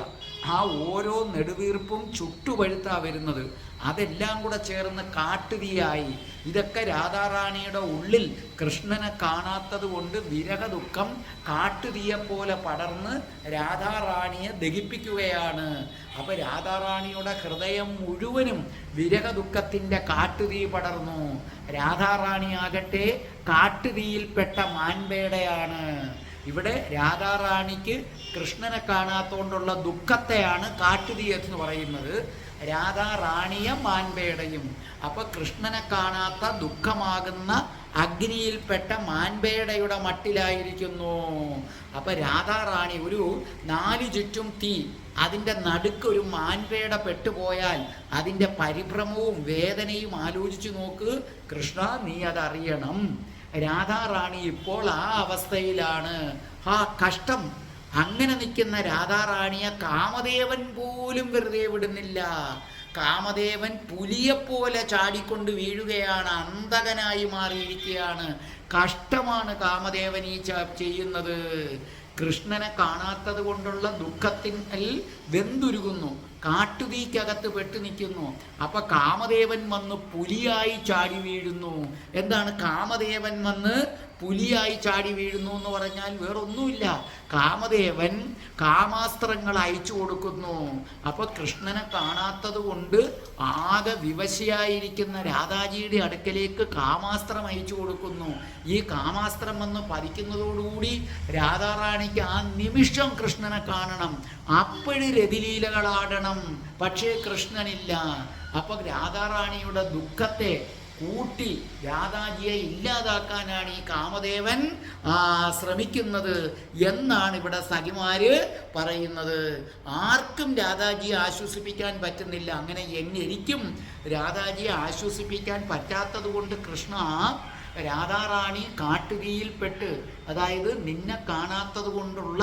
ആ ഓരോ നെടുവീർപ്പും ചുട്ടുപഴുത്താ വരുന്നത്. അതെല്ലാം കൂടെ ചേർന്ന് കാട്ടുതീയായി. ഇതൊക്കെ രാധാറാണിയുടെ ഉള്ളിൽ കൃഷ്ണനെ കാണാത്തത് കൊണ്ട് വിരഹ ദുഃഖം കാട്ടുതീയെപ്പോലെ പടർന്ന് രാധാറാണിയെ ദഹിപ്പിക്കുകയാണ്. അപ്പൊ രാധാറാണിയുടെ ഹൃദയം മുഴുവനും വിരഹ ദുഃഖത്തിൻ്റെ കാട്ടുതീ പടർന്നു. രാധാറാണിയാകട്ടെ കാട്ടുതീയിൽപ്പെട്ട മാൻപേടയാണ്. ഇവിടെ രാധാറാണിക്ക് കൃഷ്ണനെ കാണാത്തോണ്ടുള്ള ദുഃഖത്തെയാണ് കാട്ടുതീ എന്ന് പറയുന്നത്. രാധാറാണിയെ മാൻപേടയും. അപ്പൊ കൃഷ്ണനെ കാണാത്ത ദുഃഖമാകുന്ന അഗ്നിയിൽപ്പെട്ട മാൻപേടയുടെ മട്ടിലായിരിക്കുന്നു. അപ്പൊ രാധാറാണി ഒരു 4 ചുറ്റും തീ, അതിൻ്റെ നടുക്ക് ഒരു മാൻപേട പെട്ടുപോയാൽ അതിൻ്റെ പരിഭ്രമവും വേദനയും ആലോചിച്ചു നോക്ക് കൃഷ്ണ, നീ അതറിയണം. രാധാറാണി ഇപ്പോൾ ആ അവസ്ഥയിലാണ്. ആ കഷ്ടം. അങ്ങനെ നിൽക്കുന്ന രാധാറാണിയെ കാമദേവൻ പോലും വെറുതെ വിടുന്നില്ല. കാമദേവൻ പുലിയെപ്പോലെ ചാടിക്കൊണ്ട് വീഴുകയാണ്, അന്ധകനായി മാറിയിരിക്കുകയാണ്. കഷ്ടമാണ് കാമദേവൻ ഈ ചെയ്യുന്നത്. കൃഷ്ണനെ കാണാത്തത് കൊണ്ടുള്ള ദുഃഖത്തിൽ വെന്തുരുകുന്നു, കാട്ടുതീക്കകത്ത് പെട്ടു നിൽക്കുന്നു. അപ്പൊ കാമദേവൻ വന്ന് പുലിയായി ചാടി വീഴുന്നു. എന്താണ് കാമദേവൻ വന്ന് പുലിയായി ചാടി വീഴുന്നു എന്ന് പറഞ്ഞാൽ വേറൊന്നുമില്ല, കാമദേവൻ കാമാസ്ത്രങ്ങൾ അയച്ചു കൊടുക്കുന്നു. അപ്പൊ കൃഷ്ണനെ കാണാത്തത് കൊണ്ട് ആകെ വിവശയായിരിക്കുന്ന രാധാജിയുടെ അടുക്കലേക്ക് കാമാസ്ത്രം അയച്ചു കൊടുക്കുന്നു. ഈ കാമാസ്ത്രം വന്ന് പതിക്കുന്നതോടുകൂടി രാധാറാണിക്ക് ആ നിമിഷം കൃഷ്ണനെ കാണണം, അപ്പോഴും രതിലീലകളാടണം. പക്ഷേ കൃഷ്ണനില്ല. അപ്പൊ രാധാറാണിയുടെ ദുഃഖത്തെ കൂട്ടി രാധാജിയെ ഇല്ലാതാക്കാനാണ് ഈ കാമദേവൻ ശ്രമിക്കുന്നത് എന്നാണ് ഇവിടെ സഖിമാര് പറയുന്നത്. ആർക്കും രാധാജിയെ ആശ്വസിപ്പിക്കാൻ പറ്റുന്നില്ല. അങ്ങനെ എനിക്കും രാധാജിയെ ആശ്വസിപ്പിക്കാൻ പറ്റാത്തത് കൊണ്ട് കൃഷ്ണ, രാധാറാണി കാട്ടുതീയിൽപ്പെട്ട്, അതായത് നിന്നെ കാണാത്തത് കൊണ്ടുള്ള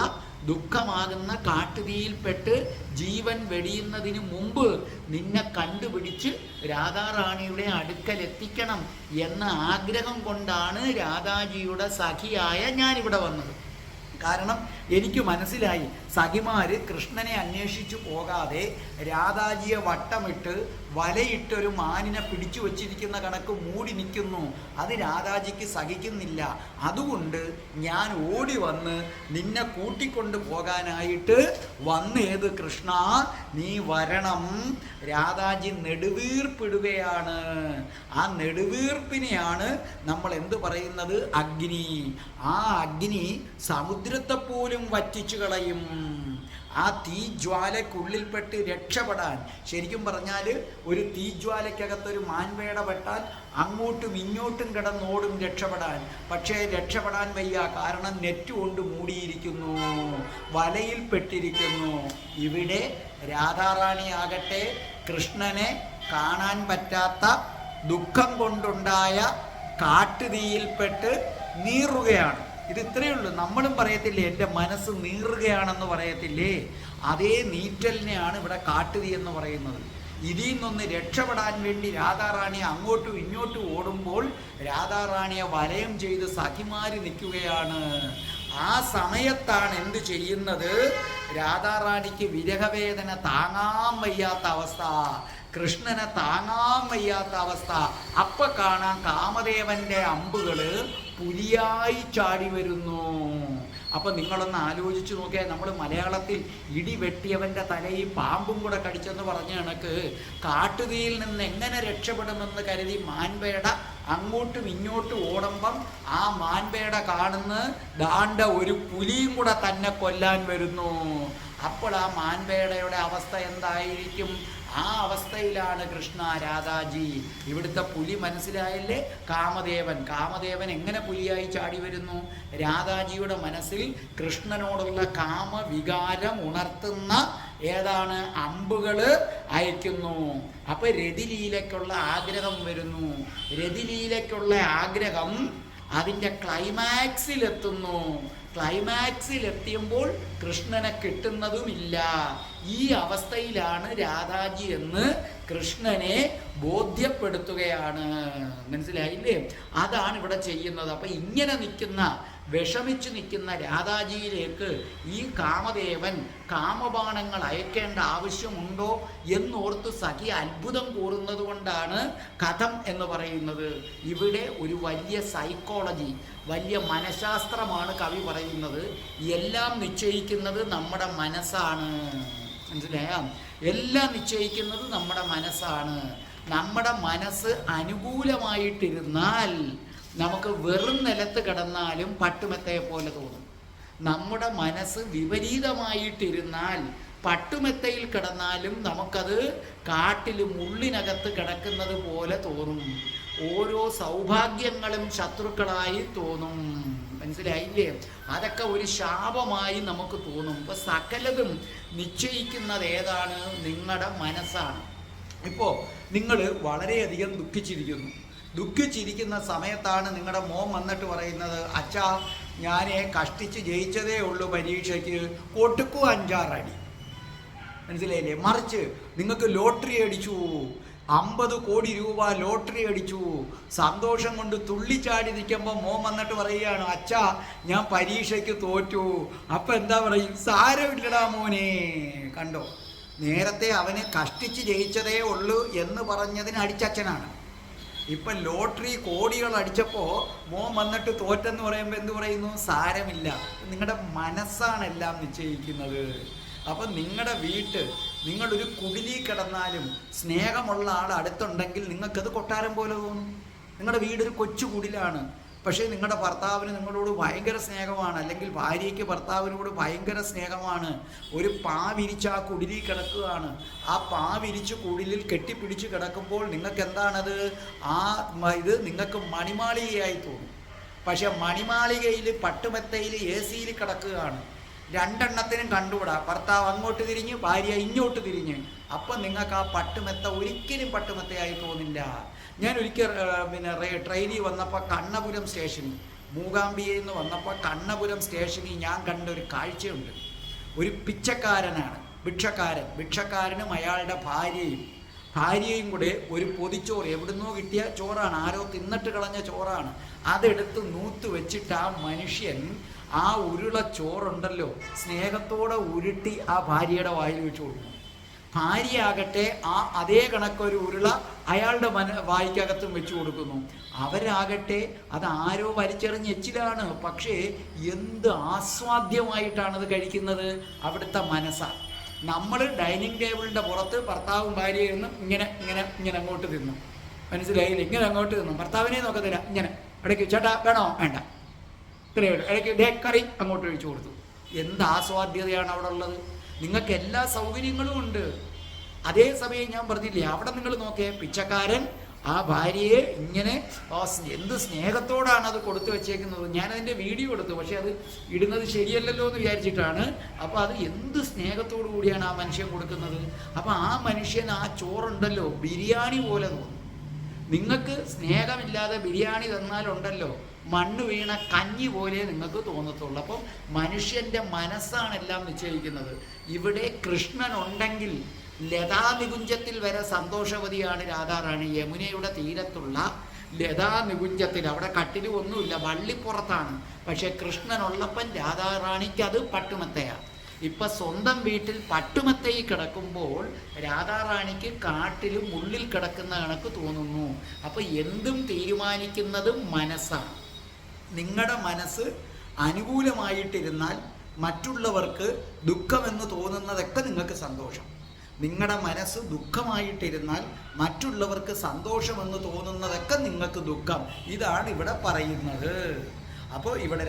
ദുഃഖമാകുന്ന കാട്ടുതീയിൽപ്പെട്ട് ജീവൻ വെടിയുന്നതിന് മുമ്പ് നിന്നെ കണ്ടുപിടിച്ച് രാധാറാണിയുടെ അടുക്കൽ എത്തിക്കണം എന്ന ആഗ്രഹം കൊണ്ടാണ് രാധാജിയുടെ സഖിയായ ഞാനിവിടെ വന്നത്. കാരണം എനിക്ക് മനസ്സിലായി, സഖിമാര് കൃഷ്ണനെ അന്വേഷിച്ചു പോകാതെ രാധാജിയെ വട്ടമിട്ട് വലയിട്ടൊരു മാനിനെ പിടിച്ചു വച്ചിരിക്കുന്ന കണക്ക് മൂടി നിൽക്കുന്നു. അത് രാധാജിക്ക് സഹിക്കുന്നില്ല. അതുകൊണ്ട് ഞാൻ ഓടി വന്ന് നിന്നെ കൂട്ടിക്കൊണ്ട് പോകാനായിട്ട് വന്നേത് കൃഷ്ണ, നീ വരണം. രാധാജി നെടുവീർപ്പിടുകയാണ്. ആ നെടുവീർപ്പിനെയാണ് നമ്മൾ എന്ത് പറയുന്നത്? അഗ്നി. ആ അഗ്നി സമുദ്രത്തെ പോലും വറ്റിച്ചു കളയും. ആ തീജ്വാലയ്ക്കുള്ളിൽപ്പെട്ട് രക്ഷപ്പെടാൻ, ശരിക്കും പറഞ്ഞാൽ ഒരു തീജ്വാലയ്ക്കകത്തൊരു മാൻപേട പെട്ടാൽ അങ്ങോട്ടും ഇങ്ങോട്ടും കിടന്നോടും രക്ഷപ്പെടാൻ. പക്ഷേ രക്ഷപ്പെടാൻ വയ്യ, കാരണം നെറ്റ് കൊണ്ട് മൂടിയിരിക്കുന്നു, വലയിൽപ്പെട്ടിരിക്കുന്നു. ഇവിടെ രാധാറാണി ആകട്ടെ കൃഷ്ണനെ കാണാൻ പറ്റാത്ത ദുഃഖം കൊണ്ടുണ്ടായ കാട്ടുതീയിൽപ്പെട്ട് നീറുകയാണ്. ഇത് ഇത്രയേ ഉള്ളൂ. നമ്മളും പറയത്തില്ലേ എൻ്റെ മനസ്സ് നീറുകയാണെന്ന് പറയത്തില്ലേ? അതേ നീറ്റലിനെയാണ് ഇവിടെ കാട്ടുതീ എന്ന് പറയുന്നത്. ഇതിൽ നിന്നൊന്ന് രക്ഷപ്പെടാൻ വേണ്ടി രാധാറാണി അങ്ങോട്ടും ഇങ്ങോട്ടും ഓടുമ്പോൾ രാധാറാണിയെ വലയം ചെയ്ത് സഖിമാരി നിൽക്കുകയാണ്. ആ സമയത്താണ് എന്ത് ചെയ്യുന്നത്? രാധാറാണിക്ക് വിരഹവേദന താങ്ങാൻ വയ്യാത്ത അവസ്ഥ, കൃഷ്ണനെ താങ്ങാൻ വയ്യാത്ത അവസ്ഥ. അപ്പൊ കാണാൻ കാമദേവന്റെ അമ്പുകള് പുലിയായി ചാടി വരുന്നു. അപ്പൊ നിങ്ങളൊന്ന് ആലോചിച്ച് നോക്കിയാൽ, നമ്മൾ മലയാളത്തിൽ ഇടി വെട്ടിയവന്റെ തലയിൽ പാമ്പും കൂടെ കടിച്ചെന്ന് പറഞ്ഞ കണക്ക് കാട്ടുതീയിൽ നിന്ന് എങ്ങനെ രക്ഷപ്പെടുമെന്ന് കരുതി മാൻപേട അങ്ങോട്ടും ഇങ്ങോട്ടും ഓടുമ്പം ആ മാൻപേട കാണുന്ന ദാണ്ട ഒരു പുലിയും കൂടെ തന്നെ കൊല്ലാൻ വരുന്നു. അപ്പോൾ ആ മാൻപേടയുടെ അവസ്ഥ എന്തായിരിക്കും? ആ അവസ്ഥയിലാണ് കൃഷ്ണ രാധാജി. ഇവിടുത്തെ പുലി മനസ്സിലായല്ലേ? കാമദേവൻ എങ്ങനെ പുലിയായി ചാടി വരുന്നു? രാധാജിയുടെ മനസ്സിൽ കൃഷ്ണനോടുള്ള കാമവികാരം ഉണർത്തുന്ന ഏതാണ്? അമ്പുകള് അയക്കുന്നു. അപ്പൊ രതിലീലയ്ക്കുള്ള ആഗ്രഹം വരുന്നു. രതിലീലയ്ക്കുള്ള ആഗ്രഹം അതിൻ്റെ ക്ലൈമാക്സിലെത്തുന്നു. ക്ലൈമാക്സിലെത്തിയുമ്പോൾ കൃഷ്ണനെ കിട്ടുന്നതുമില്ല. ഈ അവസ്ഥയിലാണ് രാധാജി എന്ന് കൃഷ്ണനെ ബോധ്യപ്പെടുത്തുകയാണ്. മനസ്സിലായില്ലേ? അതാണ് ഇവിടെ ചെയ്യുന്നത്. അപ്പൊ ഇങ്ങനെ നിൽക്കുന്ന വിഷമിച്ചു നിൽക്കുന്ന രാധാജിയിലേക്ക് ഈ കാമദേവൻ കാമബാണങ്ങൾ അയക്കേണ്ട ആവശ്യമുണ്ടോ എന്നോർത്ത് സഖി അത്ഭുതം കൂറുന്നത് കൊണ്ടാണ് കഥം എന്ന് പറയുന്നത്. ഇവിടെ ഒരു വലിയ സൈക്കോളജി, വലിയ മനഃശാസ്ത്രമാണ് കവി പറയുന്നത്. എല്ലാം നിശ്ചയിക്കുന്നത് നമ്മുടെ മനസ്സാണ്. മനസ്സിലായോ? എല്ലാം നിശ്ചയിക്കുന്നത് നമ്മുടെ മനസ്സാണ്. നമ്മുടെ മനസ്സ് അനുകൂലമായിട്ടിരുന്നാൽ നമുക്ക് വെറും നിലത്ത് കിടന്നാലും പട്ടുമെത്തയെ പോലെ തോന്നും. നമ്മുടെ മനസ്സ് വിപരീതമായിട്ടിരുന്നാൽ പട്ടുമെത്തയിൽ കിടന്നാലും നമുക്കത് കാട്ടിൽ മുള്ളിനകത്ത് കിടക്കുന്നത് പോലെ തോന്നും. ഓരോ സൗഭാഗ്യങ്ങളും ശത്രുക്കളായി തോന്നും. മനസ്സിലായില്ലേ? അതൊക്കെ ഒരു ശാപമായി നമുക്ക് തോന്നും. ഇപ്പം സകലതും നിശ്ചയിക്കുന്നത് ഏതാണ്? നിങ്ങളുടെ മനസ്സാണ്. ഇപ്പോൾ നിങ്ങൾ വളരെയധികം ദുഃഖിച്ചിരിക്കുന്ന സമയത്താണ് നിങ്ങളുടെ മോൻ വന്നിട്ട് പറയുന്നത്, അച്ഛാ ഞാൻ കഷ്ടിച്ച് ജയിച്ചതേ ഉള്ളൂ പരീക്ഷയ്ക്ക്, കൊടുക്കും 5-6 അടി. മനസ്സിലായില്ലേ? മറിച്ച് നിങ്ങൾക്ക് ലോട്ടറി അടിച്ചു, 50 കോടി രൂപ ലോട്ടറി അടിച്ചു, സന്തോഷം കൊണ്ട് തുള്ളിച്ചാടി നിൽക്കുമ്പോൾ മോൻ വന്നിട്ട് പറയുകയാണ്, അച്ഛാ ഞാൻ പരീക്ഷയ്ക്ക് തോറ്റു. അപ്പം എന്താ പറയും? സാരമില്ലടാ മോനെ. കണ്ടോ? നേരത്തെ അവന് കഷ്ടിച്ച് ജയിച്ചതേ ഉള്ളൂ എന്ന് പറഞ്ഞതിന് അടിച്ചച്ഛനാണ്. ഇപ്പം ലോട്ടറി കോടികൾ അടിച്ചപ്പോൾ മോൻ വന്നിട്ട് തോറ്റെന്ന് പറയുമ്പോൾ എന്ത് പറയുന്നു? സാരമില്ല. നിങ്ങളുടെ മനസ്സാണ് എല്ലാം നിശ്ചയിക്കുന്നത്. അപ്പം നിങ്ങളുടെ നിങ്ങളൊരു കുടിലിൽ കിടന്നാലും സ്നേഹമുള്ള ആൾ അടുത്തുണ്ടെങ്കിൽ നിങ്ങൾക്കത് കൊട്ടാരം പോലെ തോന്നും. നിങ്ങളുടെ വീടൊരു കൊച്ചു കുടിലാണ്, പക്ഷേ നിങ്ങളുടെ ഭർത്താവിന് നിങ്ങളോട് ഭയങ്കര സ്നേഹമാണ്, അല്ലെങ്കിൽ ഭാര്യയ്ക്ക് ഭർത്താവിനോട് ഭയങ്കര സ്നേഹമാണ്. ഒരു പാ വിരിച്ച് ആ കുടിലിൽ കിടക്കുകയാണ്. ആ പാ വിരിച്ച് കുടിലിൽ കെട്ടിപ്പിടിച്ച് കിടക്കുമ്പോൾ നിങ്ങൾക്ക് എന്താണത്? ഇത് നിങ്ങൾക്ക് മണിമാളികയായി തോന്നും. പക്ഷെ മണിമാളികയിൽ പട്ടുമെത്തയിൽ AC-യിൽ കിടക്കുകയാണ്. രണ്ടെണ്ണത്തിനും കണ്ടുകൂടാ. ഭർത്താവ് അങ്ങോട്ട് തിരിഞ്ഞ്, ഭാര്യ ഇങ്ങോട്ട് തിരിഞ്ഞ്. അപ്പം നിങ്ങൾക്ക് ആ പട്ടുമെത്ത ഒരിക്കലും പട്ടുമെത്തയായി തോന്നില്ല. ഞാൻ ഒരിക്കൽ ട്രെയിനിൽ വന്നപ്പോൾ കണ്ണപുരം സ്റ്റേഷനിൽ, മൂകാംബികയിൽ നിന്ന് വന്നപ്പോൾ കണ്ണപുരം സ്റ്റേഷനിൽ ഞാൻ കണ്ട ഒരു കാഴ്ചയുണ്ട്. ഒരു പിച്ചക്കാരനാണ്, ഭിക്ഷക്കാരനും അയാളുടെ ഭാര്യയും കൂടെ ഒരു പൊതിച്ചോറ്, എവിടുന്നോ കിട്ടിയ ചോറാണ്, ആരോ തിന്നിട്ട് കളഞ്ഞ ചോറാണ്, അതെടുത്ത് നൂത്ത് വെച്ചിട്ട് ആ മനുഷ്യൻ ആ ഉരുള ചോറുണ്ടല്ലോ സ്നേഹത്തോടെ ഉരുട്ടി ആ ഭാര്യയുടെ വായിൽ വെച്ച് കൊടുക്കുന്നു. ഭാര്യയാകട്ടെ അതേ കണക്കൊരു ഉരുള അയാളുടെ വായിക്കകത്തും വെച്ചു കൊടുക്കുന്നു. അവരാകട്ടെ അത് ആരോ വലിച്ചെറിഞ്ഞ് എച്ചിലാണ്. പക്ഷേ എന്ത് ആസ്വാദ്യമായിട്ടാണത് കഴിക്കുന്നത്? അവിടുത്തെ മനസ്സാണ്. നമ്മൾ ഡൈനിങ് ടേബിളിൻ്റെ പുറത്ത് ഭർത്താവും ഭാര്യയും ഇങ്ങനെ അങ്ങോട്ട് തിന്നു. മനസ്സിലായില്ലേ? ഇങ്ങനെ അങ്ങോട്ട് തിന്നു. ഭർത്താവിനെ നോക്കത്തില്ല, ഇങ്ങനെ ഇടയ്ക്ക് ചേട്ടാ വേണോ വേണ്ട ഇത്രയേ ഉള്ളൂ, ഇടയ്ക്ക് കറി അങ്ങോട്ട് ഒഴിച്ചു കൊടുത്തു. എന്ത് ആസ്വാദ്യതയാണ് അവിടെ ഉള്ളത്! നിങ്ങൾക്ക് എല്ലാ സൗകര്യങ്ങളും ഉണ്ട്. അതേസമയം ഞാൻ പറഞ്ഞില്ലേ, അവിടെ നിങ്ങൾ നോക്കിയേ, പിച്ചക്കാരൻ ആ ഭാര്യയെ ഇങ്ങനെ എന്ത് സ്നേഹത്തോടാണ് അത് കൊടുത്തു വെച്ചേക്കുന്നത്. ഞാനതിൻ്റെ വീഡിയോ എടുത്തു, പക്ഷെ അത് ഇടുന്നത് ശരിയല്ലല്ലോ എന്ന് വിചാരിച്ചിട്ടാണ്. അപ്പോൾ അത് എന്ത് സ്നേഹത്തോടു കൂടിയാണ് ആ മനുഷ്യൻ കൊടുക്കുന്നത്. അപ്പോൾ ആ മനുഷ്യൻ ആ ചോറുണ്ടല്ലോ ബിരിയാണി പോലെ തോന്നും. നിങ്ങൾക്ക് സ്നേഹമില്ലാതെ ബിരിയാണി തന്നാലുണ്ടല്ലോ മണ്ണ് വീണ കഞ്ഞി പോലെ നിങ്ങൾക്ക് തോന്നത്തുള്ളൂ. അപ്പം മനുഷ്യൻ്റെ മനസ്സാണ് എല്ലാം നിശ്ചയിക്കുന്നത്. ഇവിടെ കൃഷ്ണനുണ്ടെങ്കിൽ ലതാനികുഞ്ചത്തിൽ വരെ സന്തോഷവതിയാണ് രാധാറാണി. യമുനയുടെ തീരത്തുള്ള ലതാനികുഞ്ചത്തിൽ, അവിടെ കട്ടിലും ഒന്നുമില്ല, വള്ളിപ്പുറത്താണ്. പക്ഷെ കൃഷ്ണനുള്ളപ്പം രാധാറാണിക്ക് അത് പട്ടുമെത്തയാണ്. ഇപ്പം സ്വന്തം വീട്ടിൽ പട്ടുമെത്തയിൽ കിടക്കുമ്പോൾ രാധാറാണിക്ക് കാട്ടിലും ഉള്ളിൽ കിടക്കുന്ന കണക്ക് തോന്നുന്നു. അപ്പം എന്തും തീരുമാനിക്കുന്നതും മനസ്സാണ്. നിങ്ങളുടെ മനസ്സ് അനുകൂലമായിട്ടിരുന്നാൽ മറ്റുള്ളവർക്ക് ദുഃഖമെന്ന് തോന്നുന്നതൊക്കെ നിങ്ങൾക്ക് സന്തോഷം. നിങ്ങളുടെ മനസ്സ് ദുഃഖമായിട്ടിരുന്നാൽ മറ്റുള്ളവർക്ക് സന്തോഷമെന്ന് തോന്നുന്നതൊക്കെ നിങ്ങൾക്ക് ദുഃഖം. ഇതാണ് ഇവിടെ പറയുന്നത്. അപ്പോൾ ഇവിടെ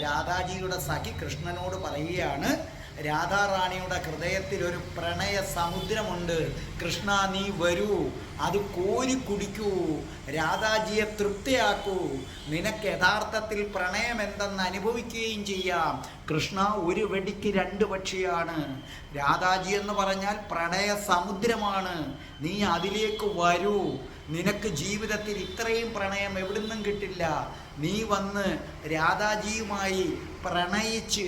രാധാജിയുടെ സഖി കൃഷ്ണനോട് പറയുകയാണ്, രാധാറാണിയുടെ ഹൃദയത്തിൽ ഒരു പ്രണയ സമുദ്രമുണ്ട്. കൃഷ്ണ നീ വരൂ, അത് കോരി കുടിക്കൂ, രാധാജിയെ തൃപ്തിയാക്കൂ, നിനക്ക് യഥാർത്ഥത്തിൽ പ്രണയം എന്തെന്ന് അനുഭവിക്കുകയും ചെയ്യാം. കൃഷ്ണ ഒരു വെടിക്ക് 2 പക്ഷിയാണ്. രാധാജി എന്ന് പറഞ്ഞാൽ പ്രണയ സമുദ്രമാണ്. നീ അതിലേക്ക് വരൂ. നിനക്ക് ജീവിതത്തിൽ ഇത്രയും പ്രണയം എവിടുന്നും കിട്ടില്ല. നീ വന്ന് രാധാജിയുമായി പ്രണയിച്ച്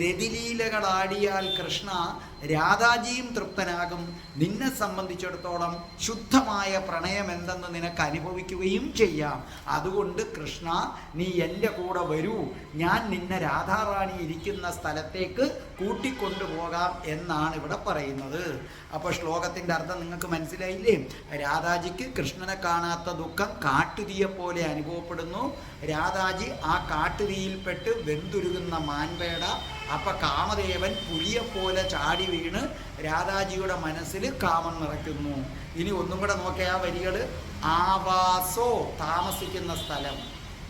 രതിലീലകളാടിയാൽ കൃഷ്ണ രാധാജിയും തൃപ്തനാകും. നിന്നെ സംബന്ധിച്ചിടത്തോളം ശുദ്ധമായ പ്രണയം എന്തെന്ന് നിനക്ക് അനുഭവിക്കുകയും ചെയ്യാം. അതുകൊണ്ട് കൃഷ്ണ, നീ എൻ്റെ കൂടെ വരൂ, ഞാൻ നിന്നെ രാധാറാണി ഇരിക്കുന്ന സ്ഥലത്തേക്ക് കൂട്ടിക്കൊണ്ടുപോകാം എന്നാണ് ഇവിടെ പറയുന്നത്. അപ്പോൾ ശ്ലോകത്തിൻ്റെ അർത്ഥം നിങ്ങൾക്ക് മനസ്സിലായില്ലേ? രാധാജിക്ക് കൃഷ്ണനെ കാണാത്ത ദുഃഖം കാട്ടുതീയെ പോലെ അനുഭവപ്പെടുന്നു. രാധാജി ആ കാട്ടുതീയിൽപ്പെട്ട് വെന്തുരുകുന്ന മാൻപേട. അപ്പം കാമദേവൻ പുലിയെപ്പോലെ ചാടി വീണ് രാധാജിയുടെ മനസ്സിൽ കാമം നിറയ്ക്കുന്നു. ഇനി ഒന്നും കൂടെ നോക്കിയ ആ വരികൾ. ആവാസോ, താമസിക്കുന്ന സ്ഥലം.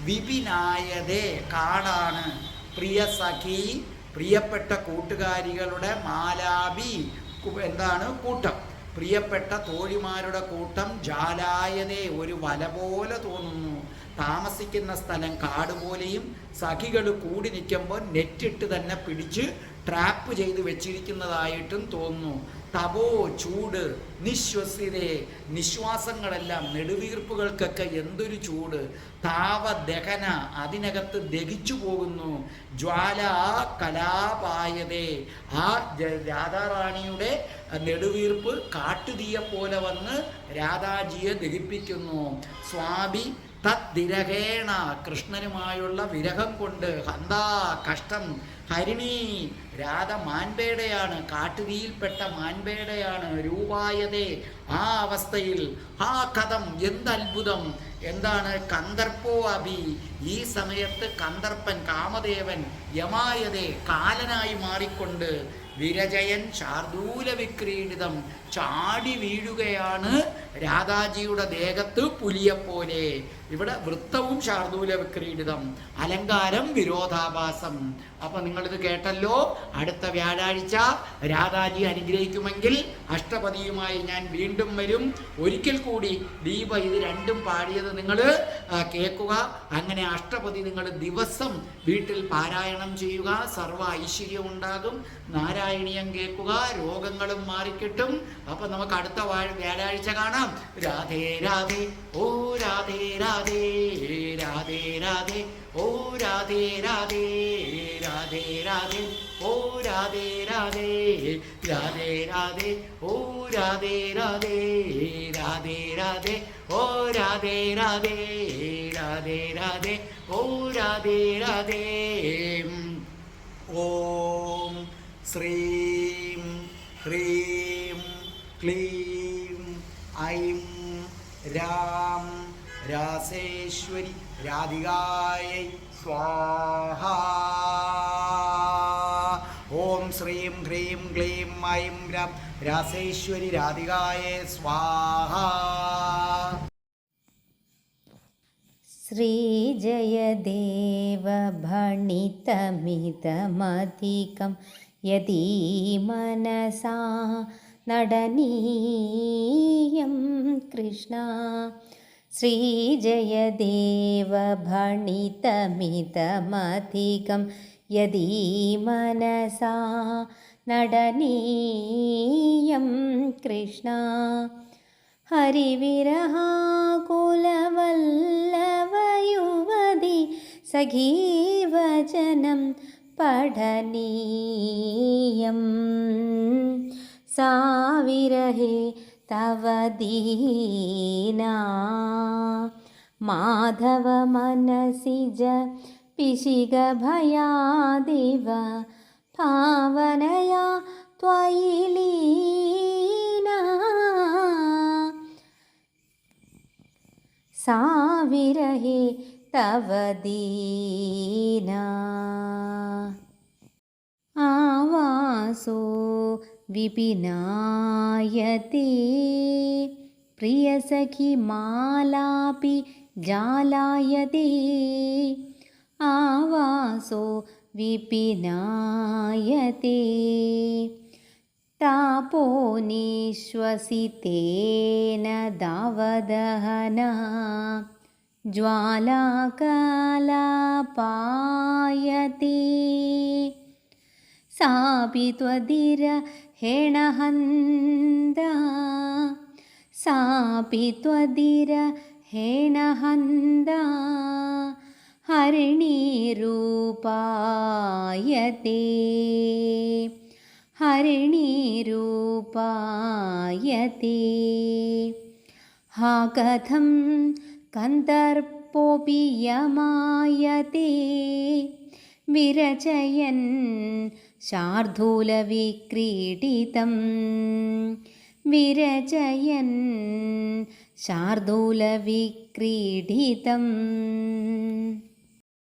വിപിനായതേ, കാടാണ്. പ്രിയ സഖി, പ്രിയപ്പെട്ട കൂട്ടുകാരികളുടെ. മാലാബി, എന്താണ്? കൂട്ടം. പ്രിയപ്പെട്ട തോഴിമാരുടെ കൂട്ടം. ജാലായതേ, ഒരു വല പോലെ തോന്നുന്നു. താമസിക്കുന്ന സ്ഥലം കാടുപോലെയും സഖികൾ കൂടി നിൽക്കുമ്പോൾ നെറ്റിട്ട് തന്നെ പിടിച്ച് ട്രാപ്പ് ചെയ്ത് വെച്ചിരിക്കുന്നതായിട്ടും തോന്നുന്നു. തപോ, ചൂട്. നിശ്വസിതേ, നിശ്വാസങ്ങളെല്ലാം, നെടുവീർപ്പുകൾക്കൊക്കെ എന്തൊരു ചൂട്. താവ ദഹന, അതിനകത്ത് ദഹിച്ചു പോകുന്നു. ജ്വാല കലാപായതേ, ആ രാധാറാണിയുടെ നെടുവീർപ്പ് കാട്ടുതീയെപ്പോലെ വന്ന് രാധാജിയെ ദഹിപ്പിക്കുന്നു. സ്വാമി തദ്വിരഹേണ, കൃഷ്ണനുമായുള്ള വിരഹം കൊണ്ട്. ഹന്താ, കഷ്ടം. ഹരിണി, രാധ മാൻപേടയാണ്, കാട്ടുതീയിൽപ്പെട്ട മാൻപേടയാണ്. രൂപായതേ, ആ അവസ്ഥയിൽ. ആ കഥം, എന്തത്ഭുതം. എന്താണ്? കന്ദർപ്പോ അഭി, ഈ സമയത്ത് കന്ദർപ്പൻ കാമദേവൻ യമായതേ, കാലനായി മാറിക്കൊണ്ട്. വിരജയൻ ശാർദൂല വിക്രീഡിതം, ചാടി വീഴുകയാണ് രാധാജിയുടെ ദേഹത്ത് പുലിയെപ്പോലെ. ഇവിടെ വൃത്തവും ശാർദൂല വിക്രീഡിതം, അലങ്കാരം വിരോധാഭാസം. അപ്പൊ നിങ്ങളിത് കേട്ടല്ലോ. അടുത്ത വ്യാഴാഴ്ച രാധാജി അനുഗ്രഹിക്കുമെങ്കിൽ അഷ്ടപതിയുമായി ഞാൻ വീണ്ടും വരും. ഒരിക്കൽ കൂടി ദീപ ഇത് രണ്ടും പാടിയത് നിങ്ങൾ കേൾക്കുക. അങ്ങനെ അഷ്ടപതി നിങ്ങൾ ദിവസം വീട്ടിൽ പാരായണം ചെയ്യുക. സർവ്വ ഐശ്വര്യം ഉണ്ടാകും. നാരായണീയം കേൾക്കുക, രോഗങ്ങളും മാറിക്കിട്ടും. അപ്പൊ നമുക്ക് അടുത്ത വ്യാഴാഴ്ച കാണാം. രാധേ രാധേ, ഓ രാധേ രാധേ, രാധേ രാധേ, ഓ രാധേ രാധേ, രാധേ രാധേ, ഓ രാധേ രാധേ, രാധേ രാധേ, ഓ രാധേ രാധേ, രാധേ രാധേ, ഓ രാധേ രാധേ, രാധേ രാധേ, ഓ രാധേ രാധേ. ഓം ശ്രീം ഹ്രീം ക്ലീം ഐം രാം രാസേശ്വരി രാധികായൈ സ്വാഹ. ഓം ശ്രീം ഹ്രീം ക്ലീം ഐം രാം രാസേശ്വരി രാധികായൈ സ്വാഹ. ശ്രീജയദേവ ഭണിതമിതമധികം യദി മനസാ നടനീയം കൃഷ്ണ. ശ്രീജയദേവ ഭണിതമിതമധികം യദി മനസാ നടനീയം കൃഷ്ണ. ഹരിവിരഹാകുലവല്ലവയുവതി സഖീവചനം പഠനീയം. സാവിരഹേ തവ ദീനാ മാധവ മനസിജ പിശിക ഭയാദിവ ഭാവനയാ ത്വയി ലീനാ. സാവിരഹേ തവ ദീനാ. ആവാസോ വിപിനായതേ പ്രിയസഖി മാലാപി ജാലായതേ. ആവാസോ വിപിനായതേ താപോ നിശ്വസിതേന ദാവദഹന. ജ്വാലാകലാപായതേ സാപി ത്വദിരഹേണഹന്ത. സാപി ത്വദിരഹേണഹന്ത ഹരിണീരൂപായതേ. हरिणीरूपायते हा कथं कन्दर्पोऽपि यमायते विरचयन् शार्दूलविक्रीडितं विरचयन् शार्दूलविक्रीडितम्